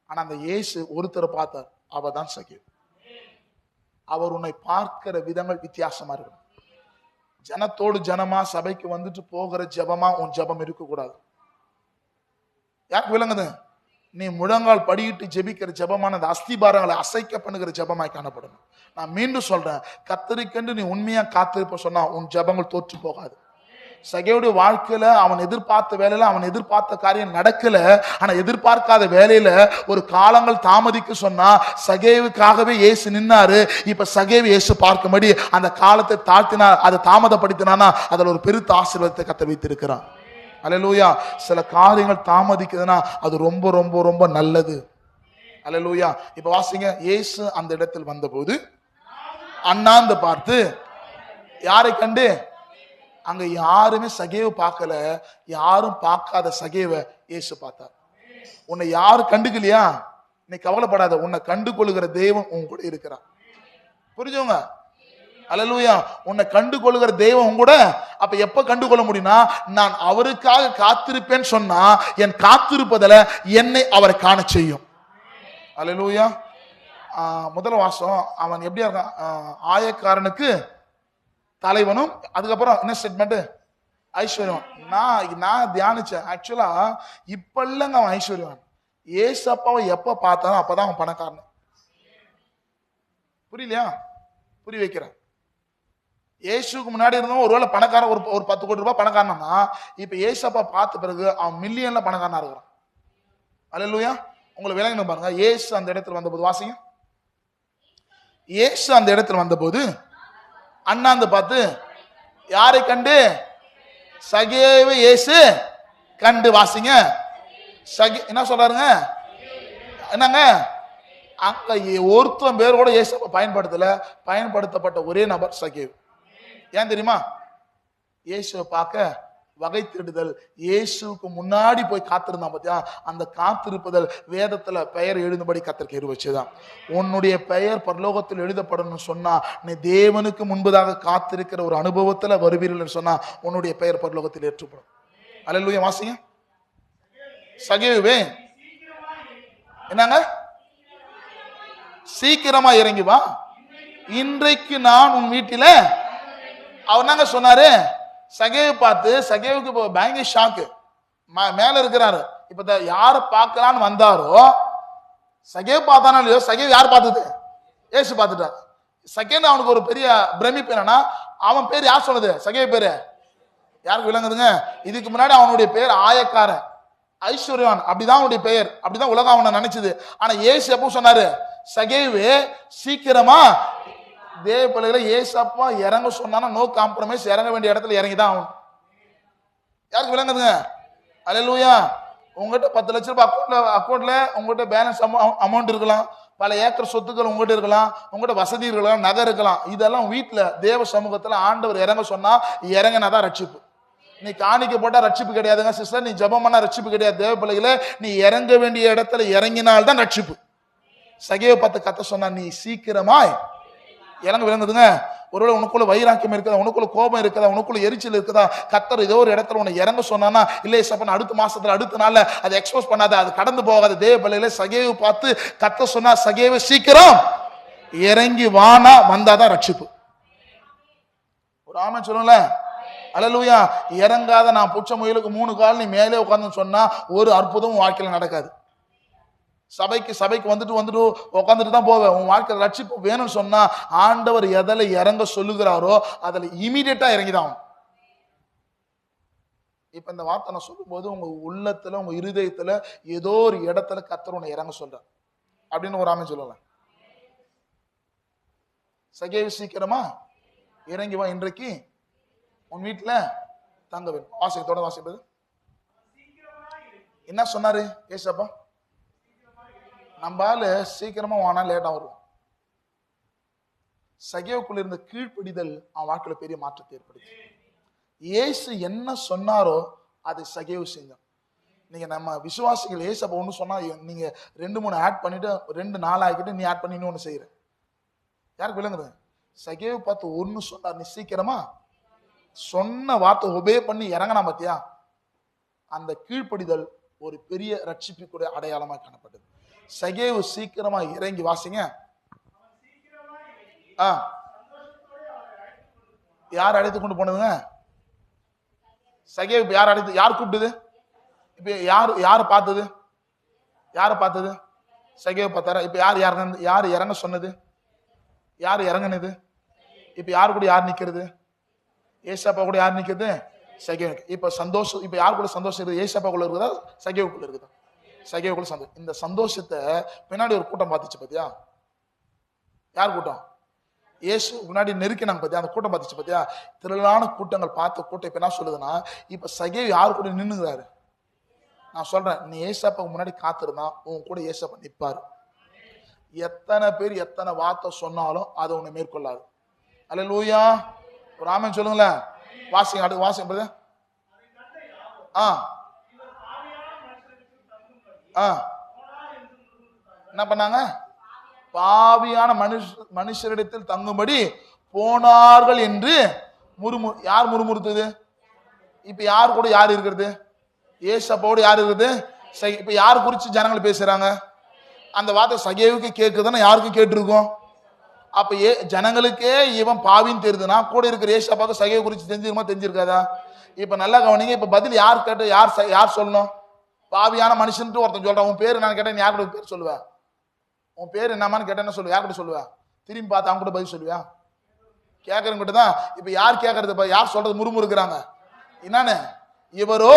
ஆனா அந்த இயேசு ஒருத்தரை பார்த்தார். அவர் தான் சகேவு. அவர் உன்னை பார்க்கிற விதங்கள் வித்தியாசமா இருக்கும். ஜனத்தோடு ஜனமா சபைக்கு வந்துட்டு போகிற ஜபமா உன் ஜபம் இருக்க கூடாது. யாருக்கு விளங்குது? நீ முழங்கால் படியிட்டு ஜெபிக்கிற ஜபமானது அஸ்திபாரங்களை அசைக்க பண்ணுகிற ஜபமாய் காணப்படும். நான் மீண்டும் சொல்றேன், கர்த்தருக்கென்று நீ உண்மையா காத்திருப்ப சொன்னா உன் ஜபங்கள் தோற்று போகாது. சகேவுடைய வாழ்க்கையில அவன் எதிர்பார்த்த வேலையில அவன் எதிர்பார்த்த காரியம் நடக்கல. ஆனா எதிர்பார்க்காத வேலையில ஒரு காலங்கள் தாமதிக்க சொன்னா சகேவுக்காகவே இயேசு நின்னாரு. இப்ப சகேவு இயேசு பார்க்கும்படி அந்த காலத்தை தாழ்த்தினார், அதை தாமதப்படுத்தினானா அதுல ஒரு பெருத்த ஆசீர்வாதத்தை கர்த்தர் வைத்திருக்கிறான். அல்லேலூயா. சில காரியங்கள் தாமதிக்குதுன்னா அது ரொம்ப ரொம்ப ரொம்ப நல்லது. அல்லேலூயா. இப்ப வாசிங்க. இயேசு அந்த இடத்தில் வந்தபோது அண்ணாந்து பார்த்து யாரை கண்டு? அங்க யாருமே சகேவை பார்க்கல. யாரும் பார்க்காத சகேவை இயேசு பார்த்தார். உன்னை யாரும் கண்டுக்கலையா? நீ கவலைப்படாத, உன்னை கண்டு கொள்ளுகிற தெய்வம் உன் கூட இருக்கிறார். புரிஞ்சவங்க? அல்லேலூயா. உன்னை கண்டு கொள்ளுகிற தெய்வம் கூட. அப்ப எப்ப கண்டு கொள்ள முடியும்னா, நான் அவருக்காக காத்திருப்பேன்னு சொன்னா என் காத்திருப்பதில் என்னை அவரை காண செய்யும். அல்லேலூயா. முதல் வாசம் அவன் எப்படியா இருக்கான்? ஆயக்காரனுக்கு தலைவனும், அதுக்கப்புறம் என்ன ஸ்டேட்மெண்ட்? ஐஸ்வர்யவான். நான் தியானிச்சேன். ஆக்சுவலா இப்ப இல்லைங்க அவன் ஐஸ்வர்யவான். ஏசப்பாவை எப்ப பார்த்தாலும் அப்பதான் அவன் பணக்காரன். புரியலையா? புரிய வைக்கிறேன். இயேசுக்கு முன்னாடி இருந்தவன் ஒருவேளை பணக்காரன், ஒரு 10 கோடி ரூபாய் பணக்காரனா, இப்ப ஏசப்பா பார்த்த பிறகு அவன் மில்லியன்ல பணக்காரனா இருக்கிறான். அல்லேலூயா. உங்களை விளங்கணும் பாருங்க. இயேசு அந்த இடத்துல வந்தபோது வாசிங்க. இயேசு அந்த இடத்துல வந்தபோது அண்ணாந்து பார்த்து யாரை கண்டு? சகேவை இயேசு கண்டு. வாசிங்க. என்ன சொல்றாருங்க? என்னங்க? அங்க ஒருத்தன் பேர் கூட இயேசு பயன்படுத்தல. பயன்படுத்தப்பட்ட ஒரே நபர் சகேவு. ஏன் தெரியுமா? இயேசுவை பார்க்க வகை தேடுதல். இயேசுக்கு முன்னாடி போய் காத்திருந்தான் பாத்தியா? அந்த காத்திருப்பதல் வேதத்துல பெயர் எழுதும்படி கர்த்தர் கிருபை செய்தான். உன்னுடைய பெயர் பரலோகத்தில் எழுதப்படணும்னு சொன்னா, நீ தேவனுக்கு முன்பதாக காத்திருக்கிற ஒரு அனுபவத்துல வருவீர்கள் சொன்னா உன்னுடைய பெயர் பரலோகத்தில் ஏற்றப்படும். அல்லேலூயா. வாசிங்க. சகேவே என்னங்க? சீக்கிரமா இறங்கி வா, இன்றைக்கு நான் உன் வீட்டில. அவர் நாங்க சொன்னாரு. சகேவை பார்த்து சகேவுக்கு இப்போ பயங்கர ஷாக்கு. மேல இருக்கிறாரு. இப்ப யார பார்க்கலான்னு வந்தாரோ, சகேவ் பார்த்தானோ இல்லையோ, சகேவ் யார் பார்த்தது? ஏசு பார்த்துட்டார். செகண்ட் அவனுக்கு ஒரு பெரிய பிரமிப்பு என்னன்னா, அவன் பேர் யார் சொன்னது? சகேவ் பேரு யாருக்கு விளங்குதுங்க? இதுக்கு முன்னாடி அவனுடைய பேர் ஆயக்காரன், ஐஸ்வர்யவான். அப்படிதான் அவனுடைய பெயர். அப்படிதான் உலகம் அவனை நினைச்சது. ஆனா ஏசு எப்போ சொன்னாரு? சகேவு சீக்கிரமா தேவ பிள்ளைகளை ஏசப்பா இறங்க சொன்னா நோ காம்ப்ரமைஸ், இறங்க வேண்டிய இடத்துல இறங்கிதான் ஆகணும். யாருக்கு விளங்குதுங்க? அல்லேலூயா. உங்ககிட்ட 10 லட்சம் ரூபாய் அக்கௌண்ட்ல உங்ககிட்ட பேலன்ஸ் அமௌண்ட் இருக்கலாம். பல ஏக்கர் சொத்துக்கள் உங்ககிட்ட இருக்கலாம், உங்ககிட்ட வசதி இருக்கலாம், நகை இருக்கலாம். இதெல்லாம் வீட்டுல தேவ சமூகத்துல ஆண்டவர் இறங்க சொன்னா இறங்கினாதான் ரட்சிப்பு. நீ காணிக்க போட்டா ரட்சிப்பு கிடையாதுங்க சிஸ்டர். நீ ஜெபம் பண்ணா ரட்சிப்பு கிடையாது. தேவ பிள்ளைகளே, நீ இறங்க வேண்டிய இடத்துல இறங்கினால்தான் ரட்சிப்பு. சகேவை பார்த்து கத்த சொன்னா, நீ சீக்கிரமாய் இறங்க. விளங்குதுங்க? ஒருவேளை உனக்குள்ள வைராக்கியம் இருக்குதா, உனக்குள்ள கோபம் இருக்குதா, உனக்குள்ள எரிச்சல் இருக்குதா, கத்தர் ஏதோ ஒரு இடத்துல உன்னை இறங்க சொன்னா, இல்லை சப்பன் அடுத்த மாசத்துல அடுத்த நாள்ல அதை எக்ஸ்போஸ் பண்ணாத, அது கடந்து போகாத. தேவ பிள்ளைகளே, சகேவை பார்த்து கத்த சொன்னா, சகேவை சீக்கிரம் இறங்கி வானா, வந்தாதான் ரட்சிப்பு. ஒரு ஆமென் சொல்லுங்களேன். அல்லேலூயா. இறங்காத நான் புச்ச முயலுக்கு 3 கால் நீ மேலே உட்கார்ந்து சொன்னா ஒரு அற்புதமும் வாழ்க்கையில நடக்காது. சபைக்கு வந்துட்டு உட்காந்துட்டு தான் போவேன். உன் வாழ்க்கையில் ரட்சிப்பு வேணும்னு சொன்னா ஆண்டவர் எதில் இறங்க சொல்லுகிறாரோ அதில் இமீடியட்டா இறங்கிதான். இப்ப இந்த வார்த்தை நான் சொல்லும் போது உங்க உள்ளத்துல, உங்க இருதயத்துல ஏதோ ஒரு இடத்துல கர்த்தர் உன்னை இறங்க சொல்ற அப்படின்னு ஒரு ஆமென் சொல்லலாம். சகேவு சீக்கிரமா இறங்கி வா, இன்றைக்கு உன் வீட்டுல தங்க வேண்டும். வாசிக்கத்தோட வாசிப்பது என்ன சொன்னாரு ஏசப்பா? நம்மால சீக்கிரமா வானா லேட்டா வருவோம். சகேவுக்குள்ள இருந்த கீழ்ப்பிடிதல் அவன் வாழ்க்கையில பெரிய மாற்றத்தை ஏற்படுத்தி, இயேசு என்ன சொன்னாரோ அதை சகேவு செஞ்சான். நீங்க நம்ம விசுவாசிகள் ஏசப்பா ஒண்ணு சொன்னா நீங்க 2-3 ஆட் பண்ணிட்டு 2 4 ஆகிட்டு நீ ஆட் பண்ணி இன்னொன்னு செய்யற. யாருக்கு விளங்குது? சகேவு பார்த்து ஒண்ணு சொன்னார், நீ சீக்கிரமா சொன்ன வார்த்தை ஒபே பண்ணி இறங்கினா பாத்தியா, அந்த கீழ்ப்படிதல் ஒரு பெரிய ரட்சிப்புக்குடைய அடையாளமா காணப்பட்டது. சகேவு சீக்கிரமா இறங்கி வாசிங்க. யார் அழைத்து கொண்டு போனதுங்க? சகேவு யார் அழைத்து, யார் கூப்பிட்டது? இப்ப யாரு பார்த்தது? யாரை பார்த்தது? சகேவு பார்த்தாரா? இப்ப யார் இறங்க சொன்னது? யார் இறங்கினது? இப்ப யாரு கூட யார் நிக்கிறது? ஏசப்பா கூட யார் நிக்கிறது? சகேவு. இப்ப சந்தோஷம், இப்ப யார் கூட சந்தோஷம் இருக்குது? ஏசப்பா குள்ள இருக்குதா, சகேவுக்குள்ள இருக்குதா? சகேவுக்குள்ள சந்தோஷம். இந்த சந்தோஷத்தை பின்னாடி ஒரு கூட்டம் பார்த்துச்சு பாத்தியா? யார் கூட்டம்? இயேசு முன்னாடி நெருக்கினாங்க பாத்தியா? அந்த கூட்டம் பார்த்துச்சு பாத்தியா? திரளான கூட்டங்கள் பார்த்த கூட்டம் இப்ப என்ன சொல்லுதுன்னா, இப்ப சகேவு யாரு கூட நின்னுகிறாரு? நான் சொல்றேன், நீ ஏசப்பா முன்னாடி காத்திருந்தா உன் கூட ஏசப்பா நிப்பாரு. எத்தனை பேர் எத்தனை வார்த்தை சொன்னாலும் அதை உன்னை மேற்கொள்ளாது. அல்லேலூயா. ஒரு ஆமென் சொல்லுங்களேன். வாசிங்க, அடுத்து வாசிங்க. என்ன பண்ணாங்க? பாவியான மனுஷரிடத்தில் தங்கும்படி போனார்கள் என்று யார் முறுமுறுத்தது? இப்ப யார் கூட யார் இருக்கிறது? ஏசப்பாவோடு யார் இருக்குது? இப்ப யார் குறிச்சு ஜனங்கள் பேசுறாங்க? அந்த வார்த்தை சகேவுக்கு கேட்குதுன்னா யாருக்கும் கேட்டிருக்கும். அப்ப ஜனங்களுக்கே இவன் பாவின்னு தெரியுதுன்னா கூட இருக்கிற ஏசப்பாவுக்கு சகேவு குறிச்சு தெரிஞ்சிருக்குமா, தெரிஞ்சிருக்காதா? இப்ப நல்லா கவனிங்க. இப்ப பதில் யார் கேட்டு யார் சொல்லணும்? பாவியான மனுஷன் ஒருத்தன் சொல்றான். உன் பேரு நான் கேட்டேன், யார் கூட பேர் சொல்லுவேன்? உன் பேர் என்னமான்னு கேட்டேன், என்ன சொல்லுவேன்? யார் கூட சொல்லுவேன்? திரும்பி பார்த்து அவங்க கூட பதில் சொல்லுவேன். கேட்கறவங்க கிட்ட தான். இப்ப யார் கேட்கறது? யார் சொல்றது முறுமுறுக்கிறாங்க? என்னன்னு? இவரோ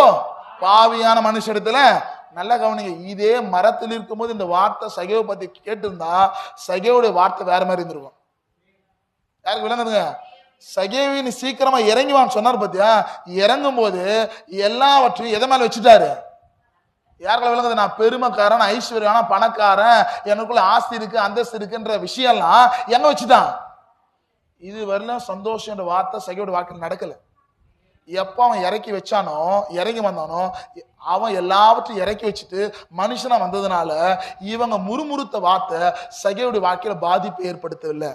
பாவியான மனுஷத்துல. நல்லா கவனிங்க. இதே மரத்தில் இருக்கும் போது இந்த வார்த்தை சகேவை பத்தி கேட்டிருந்தா சகேவுடைய வார்த்தை வேற மாதிரி இருந்திருக்கும். யாருக்கு விளங்குதுங்க? சகேவி சீக்கிரமா இறங்குவான்னு சொன்னார் பாத்தியா? இறங்கும் போது எல்லாவற்றையும் எதை மேல வச்சுட்டாரு? யாருக்குள்ள விளங்குது? நான் பெருமைக்காரன், ஐஸ்வர்யான பணக்காரன், எனக்குள்ள ஆஸ்தி இருக்கு, அந்தஸ்து இருக்குன்ற விஷயம்லாம் எங்க வச்சுட்டான்? இது வரலாம் சந்தோஷம் என்ற வார்த்தை சகேவுடைய வாழ்க்கையில் நடக்கல. எப்ப அவன் இறக்கி வச்சானோ, இறங்கி வந்தானோ, அவன் எல்லாவற்றையும் இறக்கி வச்சுட்டு மனுஷனா வந்ததுனால இவங்க முறுமுறுத்த வார்த்தை சகேவுடைய வாழ்க்கையில பாதிப்பு ஏற்படுத்தவில்லை.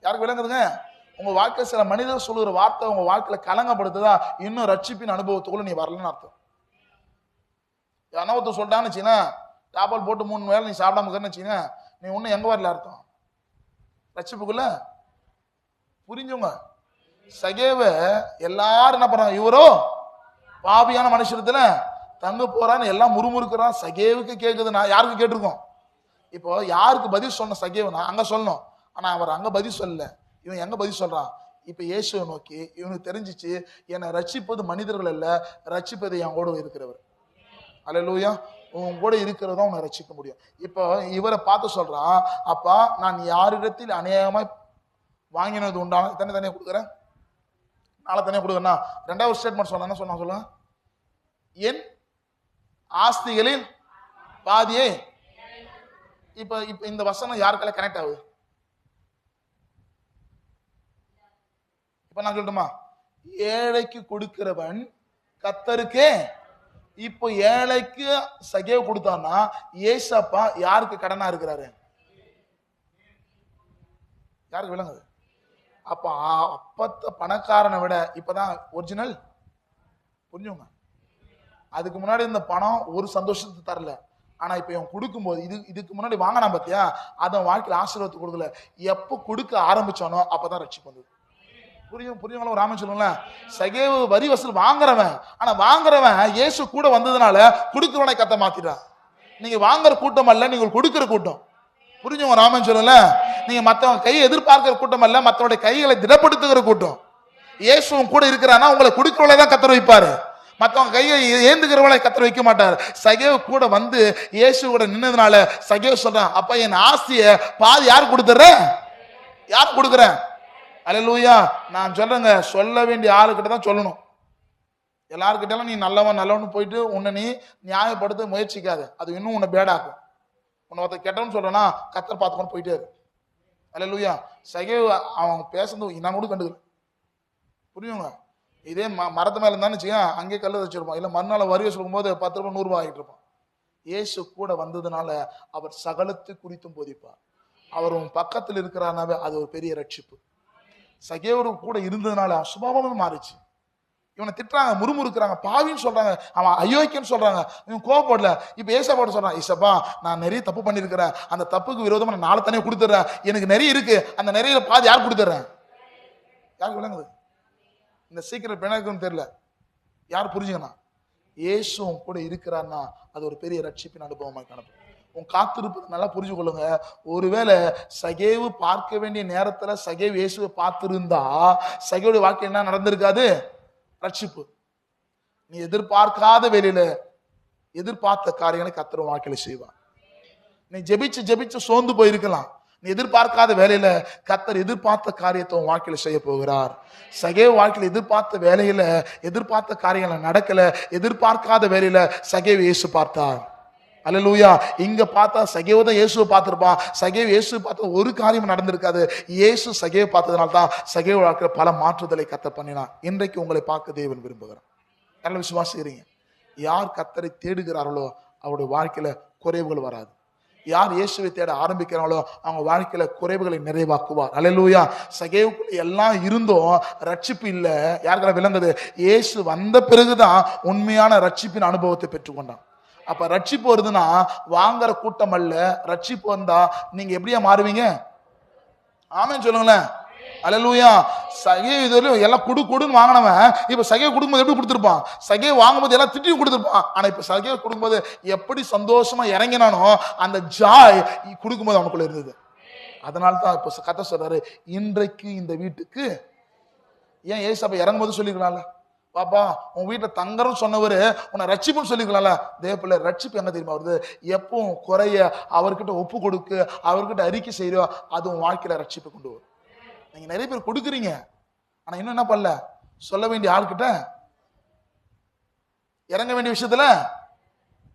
யாருக்கு விளங்குதுங்க? உங்க வாழ்க்கை சில மனிதர் சொல்லுற வார்த்தை உங்க வாழ்க்கையில கலங்கப்படுத்துதா, இன்னும் ரட்சிப்பின் அனுபவத்துக்குள்ள நீ வரலன்னு அர்த்தம். யானா ஒருத்தர் சொல்லிட்டான்னு வச்சுன்னா, டாப்பால் போட்டு 3 வேளை நீ சாப்பிடாம இருக்கன்னு வச்சுங்க, நீ ஒன்னும் எங்க வரல அர்த்தம் ரட்சிப்புக்குள்ள. புரிஞ்சுங்க. சகேவ எல்லாரும் என்ன பண்றாங்க? இவரோ பாவியான மனுஷத்துல தங்க போறான்னு எல்லாம் முறுமுறுக்கிறான். சகேவுக்கு கேக்குது, நான் யாருக்கு கேட்டிருக்கோம்? இப்போ யாருக்கு பதில் சொன்ன சகேவனா அங்க சொல்லணும். ஆனா அவர் அங்க பதில் சொல்லல. இவன் எங்க பதில் சொல்றான்? இப்ப இயேசுவை நோக்கி இவனுக்கு தெரிஞ்சிச்சு, என்னை ரட்சிப்பது மனிதர்கள் அல்ல, ரட்சிப்பது என் கூட இருக்கிறவர். அல்லேலூயா. உன் கூட இருக்கிறதா உன்னை ரட்சிக்க முடியும். இப்போ இவரை பார்த்து சொல்றான், அப்பா நான் யாரிடத்தில் அநியாயமாய் வாங்கினது உண்டான தனியா கொடுக்குறேன், நாளை தனியா கொடுக்குறேன்னா 2வது ஸ்டேட்மெண்ட் சொன்ன என்ன சொன்னா சொல்லுங்க? என் ஆஸ்திகளில் பாதியை இப்ப இப்ப இந்த வசனம் யாருக்கெல்லாம் கனெக்ட் ஆகுது? இப்ப நான் சொல்லட்டுமா? ஏழைக்கு கொடுக்கிறவன் கர்த்தருக்கே. இப்போ ஏழைக்கு சகேவ் கொடுத்தான்னா ஏசப்பா யாருக்கு கடனா இருக்கிறாரு? யாருக்கு விளங்குது? அப்ப அப்பத்த பணக்காரனை விட இப்பதான் ஒரிஜினல். புரிஞ்சுங்க? அதுக்கு முன்னாடி இந்த பணம் ஒரு சந்தோஷத்தை தரல. ஆனா இப்ப இவன் கொடுக்கும் போது இதுக்கு முன்னாடி வாங்கினா பாத்தியா, அதன் வாழ்க்கையில் ஆசீர்வாதத்தை கொடுக்கல. எப்ப கொடுக்க ஆரம்பிச்சானோ அப்பதான் ரட்சிப்பு வந்தது. புரியுங்களா? ராமன் சொல்லுங்கள, சகேவு வரி வசூல் வாங்குறவன். ஆனா வாங்குறவன் இயேசு கூட வந்ததுனால கொடுக்கிறவனை கத்த மாத்திட்டான். நீங்க வாங்குற கூட்டம் அல்ல, நீங்க கொடுக்கிற கூட்டம். புரிஞ்சுங்க? ராமன் சொல்லல, நீங்க மத்தவங்க கையை எதிர்பார்க்கிற கூட்டம் அல்ல, மத்தவங்களுடைய கைகளை திடப்படுத்துகிற கூட்டம். இயேசுவும் கூட இருக்கிறான்னா உங்களை கொடுக்கிறவளை தான் கத்தர் வைப்பாரு, மத்தவங்க கையை ஏந்துகிறவளை கத்தர் வைக்க மாட்டார். சகேவ் கூட வந்து இயேசு கூட நின்னதுனால சகேவ் சொல்றான், அப்ப என் ஆசைய பாதி யார் கொடுத்துற? யார் கொடுக்குறேன்? அல்லேலூயா. நான் சொல்றேங்க, சொல்ல வேண்டிய ஆளுக்கிட்ட தான் சொல்லணும். எல்லாருக்கிட்டாலும் நீ நல்லவன் நல்லவன் போயிட்டு உன்னை நீ நியாயப்படுத்த முயற்சிக்காத, அது இன்னும் உன்னை பேடாக்கும். உன்னை ஒருத்தர் கெட்டவன்னு சொல்றேன்னா கத்தர் பார்த்துக்கொண்டு போயிட்டே இருக்கு. அல்லேலூயா. சகேவ் அவன் பேசுறது நான் கூட கண்டுக்கல. புரியுங்க? இதே மரத்து மேல இருந்தான்னு வச்சுக்க, அங்கே கல்லு வச்சிருப்பான். இல்ல மறுநாள் வரி சொல்லும் போது 10 ரூபாய் 100 ரூபாய் ஆகிட்டு இருப்பான். இயேசு கூட வந்ததுனால அவர் சகலத்து குறித்தும் போதிப்பார். அவர் உன் பக்கத்தில் இருக்கிறானாவே அது ஒரு பெரிய ரட்சிப்பு. சகேவரு கூட இருந்ததுனால சுபாவமே மாறிச்சு. இவனை திட்டுறாங்க, முறுமுறுக்கிறாங்க, பாவின்னு சொல்றாங்க, அவன் அயோக்கியன்னு சொல்றாங்க. இவன் கோவப்படல. இப்ப ஏசப்பாட்ட சொல்றான், ஏசப்பா நான் நிறைய தப்பு பண்ணிருக்கிறேன், அந்த தப்புக்கு விரோதமா நான் 4 தனியை கொடுத்துட்றேன், எனக்கு நிறைய இருக்கு, அந்த நிறைய பாதி யார் கொடுத்துட்றேன்? யாருக்கு விளங்குது? இந்த சீக்கிரம் பிணைக்குன்னு தெரியல, யார் புரிஞ்சுக்கணும்? இயேசுவும் கூட இருக்கிறான்னா அது ஒரு பெரிய ரட்சிப்பின் அனுபவமாக காணப்படும். உன் காத்திருப்பது நல்லா புரிஞ்சு கொள்ளுங்க. ஒருவேளை சகேவு பார்க்க வேண்டிய நேரத்துல சகேவு இயேசுவை பார்த்திருந்தா சகேவுடைய வாழ்க்கை என்ன நடந்திருக்காது? ரட்சிப்பு. நீ எதிர்பார்க்காத வேலையில எதிர்பார்த்த காரியங்களை கர்த்தர் வாழ்க்கையில செய்வான். நீ ஜெபிச்சு சோர்ந்து போயிருக்கலாம், நீ எதிர்பார்க்காத வேலையில கர்த்தர் எதிர்பார்த்த காரியத்தை உன் வாழ்க்கையில செய்ய போகிறார். சகேவ் வாழ்க்கையில எதிர்பார்த்த வேலையில எதிர்பார்த்த காரியங்கள் நடக்கல, எதிர்பார்க்காத வேலையில சகேவ் இயேசு பார்த்தார். அல்லேலூயா. இங்க பார்த்தா சகேவ் தான் இயேசுவை பார்த்திருப்பான். சகேவ் இயேசு பார்த்த ஒரு காரியம் நடந்திருக்காது. இயேசு சகேவ் பார்த்ததுனால தான் சகேவ் வாழ்க்கையில் பல மாற்றுதலை கர்த்தர் பண்ணினான். இன்றைக்கு உங்களை பார்க்க தேவன் விரும்புகிறார். நல்ல விசுவாசிக்கிறீங்க? யார் கர்த்தரை தேடுகிறார்களோ அவருடைய வாழ்க்கையில குறைவுகள் வராது. யார் இயேசுவை தேட ஆரம்பிக்கிறாங்களோ அவங்க வாழ்க்கையில குறைவுகளை நிறைவாக்குவார். அல்லேலூயா. சகேவுக்குள்ள எல்லாம் இருந்தும் ரட்சிப்பு இல்ல. யாருக்கெல்லாம் விளங்குது? இயேசு வந்த பிறகுதான் உண்மையான ரட்சிப்பின் அனுபவத்தை பெற்றுக்கொண்டான். அப்ப ரட்சிப்பு வருதுன்னா வாங்குற கூட்டம் அல்ல, ரட்சிப்பு வந்தா நீங்க எப்படியா மாறுவீங்க? ஆமென் சொல்லுங்களேன். அல்லேலூயா. சகேவ் இதுவரையும் எல்லாம் கொடுன்னு வாங்கினவன் இப்ப சகேவ் கொடுக்கும்போது எப்படி கொடுத்துருப்பான்? சகேவ் வாங்கும்போது எல்லாம் திட்டியும் கொடுத்துருப்பான். ஆனா இப்ப சகேவ் கொடுக்கும்போது எப்படி சந்தோஷமா இறங்கினானோ அந்த ஜாய் கொடுக்கும்போது அவனுக்குள்ள இருந்தது. அதனால தான் இப்ப கதை சொல்றாரு, இன்றைக்கு இந்த வீட்டுக்கு ஏன் ஏசப்பா இறங்கும்போது சொல்லிருக்கலாம்ல, பாப்பா உன் வீட்டுல தங்கறன்னு சொன்னவரு உன்னை ரட்சிப்புன்னு சொல்லிக்கலாம்ல. தேவப்பிள்ளை ரட்சிப்பு என்ன தெரியுமா வருது? எப்பவும் குறைய அவர்கிட்ட ஒப்பு கொடுக்கு, அவர்கிட்ட அறிக்கை செய்யறோம், அது உன் வாழ்க்கையில ரட்சிப்பு கொண்டு வரும். நீங்க நிறைய பேர் கொடுக்குறீங்க, ஆனா இன்னும் என்ன பண்ணல? சொல்ல வேண்டிய ஆள்கிட்ட இறங்க வேண்டிய விஷயத்துல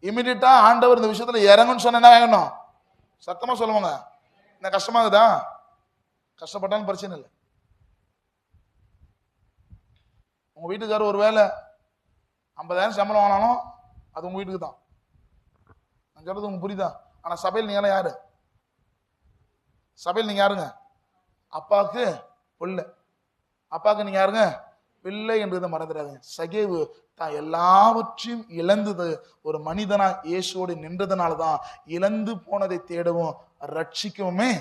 இமிடியட்டா ஆண்டவர் இந்த விஷயத்துல இறங்குன்னு சொன்ன என்ன வேணும்? சத்தமா சொல்லுவாங்க. என்ன கஷ்டமாகுதா? கஷ்டப்பட்டாலும் பிரச்சனை இல்லை. உங்க வீட்டுக்காரர் ஒரு வேலை 50,000 சம்பளம் வாங்கினாலும் அது உங்க வீட்டுக்கு தான். நான் சொல்றது உங்களுக்கு புரியுதா? ஆனா சபையில் நீங்க யாரு? சபையில் நீங்க யாருங்க? அப்பாவுக்கு பிள்ளை. அப்பாவுக்கு நீங்க யாருங்க? பிள்ளை என்றதை மறந்துடாதீங்க. சகேவு தான் எல்லாவற்றையும் இழந்தது ஒரு மனிதனா இயேசுவோடு நின்றதுனாலதான் இழந்து போனதை தேடவும் ரட்சிக்கவுமே.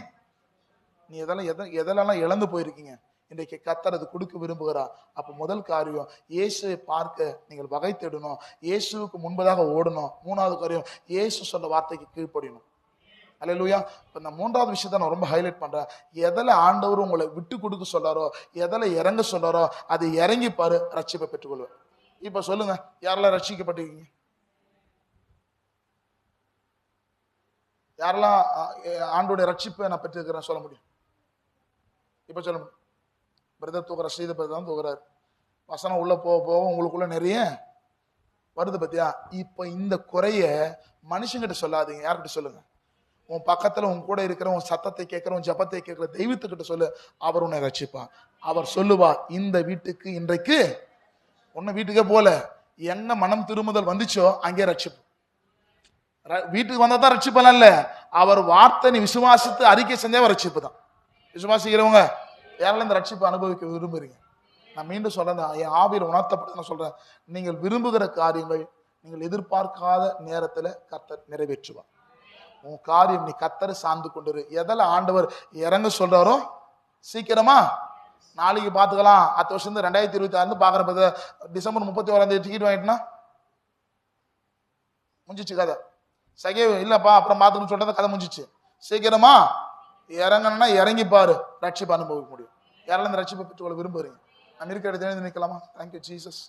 நீ எதெல்லாம் இழந்து போயிருக்கீங்க, இன்றைக்கு கர்த்தர் அது கொடுக்க விரும்புகிறார். அப்ப முதல் காரியம் இயேசுவை பார்க்க நீங்கள் வகை தேடணும், இயேசுவுக்கு முன்பதாக ஓடணும். 3வது காரியம் இயேசு சொன்ன வார்த்தைக்கு கீழ்ப்படியணும். அல்லேலூயா. இப்ப இந்த 3வது விஷயத்த நான் ரொம்ப ஹைலைட் பண்றேன். எதில் ஆண்டவர் உங்களை விட்டு கொடுக்க சொல்றாரோ, எதில் இறங்க சொல்றாரோ அது இறங்கி பாரு, ரட்சிப்பை பெற்றுக்கொள்வேன். இப்ப சொல்லுங்க, யாரெல்லாம் ரட்சிக்கப்பட்டிருக்கீங்க? யாரெல்லாம் ஆண்டோடைய ரட்சிப்பை நான் பெற்றிருக்கிறேன் சொல்ல முடியும்? இப்ப சொல்ல முடியும். பிரதர் தூக்குற ஸ்ரீத பிரதர் தான் தூக்குறாரு. வசனம் உள்ள போக போக உங்களுக்குள்ள நிறைய வருது பத்தியா? இப்ப இந்த குறைய மனுஷங்கிட்ட சொல்லாதீங்க. யார்கிட்ட சொல்லுங்க? உன் பக்கத்துல உன் கூட இருக்கிற உன் சத்தத்தை கேட்கிற உன் ஜபத்தை கேட்கிற தெய்வத்துக்கிட்ட சொல்லு, அவர் உன்னை ரட்சிப்பார். அவர் சொல்லுவா, இந்த வீட்டுக்கு இன்றைக்கு ஒன்னும் வீட்டுக்கே போல, என்ன மனம் திரும்புதல் வந்துச்சோ அங்கே ரட்சிப்பு. வீட்டுக்கு வந்தா தான் ரட்சிப்பெல்லாம் இல்ல, அவர் வார்த்தை நீ விசுவாசித்து அறிக்கை செஞ்சா ரட்சிப்பு தான். விசுவாசிக்கிறவங்க யாராலும் இந்த ரட்சிப்பை அனுபவிக்க விரும்புறீங்க? நான் மீண்டும் சொல்றேன், என் ஆவியில் உணர்த்தப்பட்டு நான் சொல்றேன், நீங்கள் விரும்புகிற காரியங்கள் நீங்கள் எதிர்பார்க்காத நேரத்துல கர்த்தர் நிறைவேற்றுவார். உன் காரியம் நீ கர்த்தரை சார்ந்து கொண்டு எதில் ஆண்டவர் இறங்க சொல்றாரோ சீக்கிரமா நாளைக்கு பாத்துக்கலாம். அடுத்த வருஷம் 2026 பாக்குற டிசம்பர் 31 டிக்கெட் வாங்கிட்டுனா முடிஞ்சிச்சு கதை. சகேவு இல்லப்பா அப்புறம் பாத்துக்கணும்னு சொல்றத கதை முடிஞ்சிச்சு. சீக்கிரமா இறங்கணும்னா இறங்கி பாரு, ரட்சிப்பு அனுபவிக்க முடியும். யாராலும் இந்த ரட்சிப்பை பெற்றுக்கொள்ள விரும்புறீங்க? நம்ம இருக்கிற இடத்துல நிற்கலாமா? Thank you Jesus.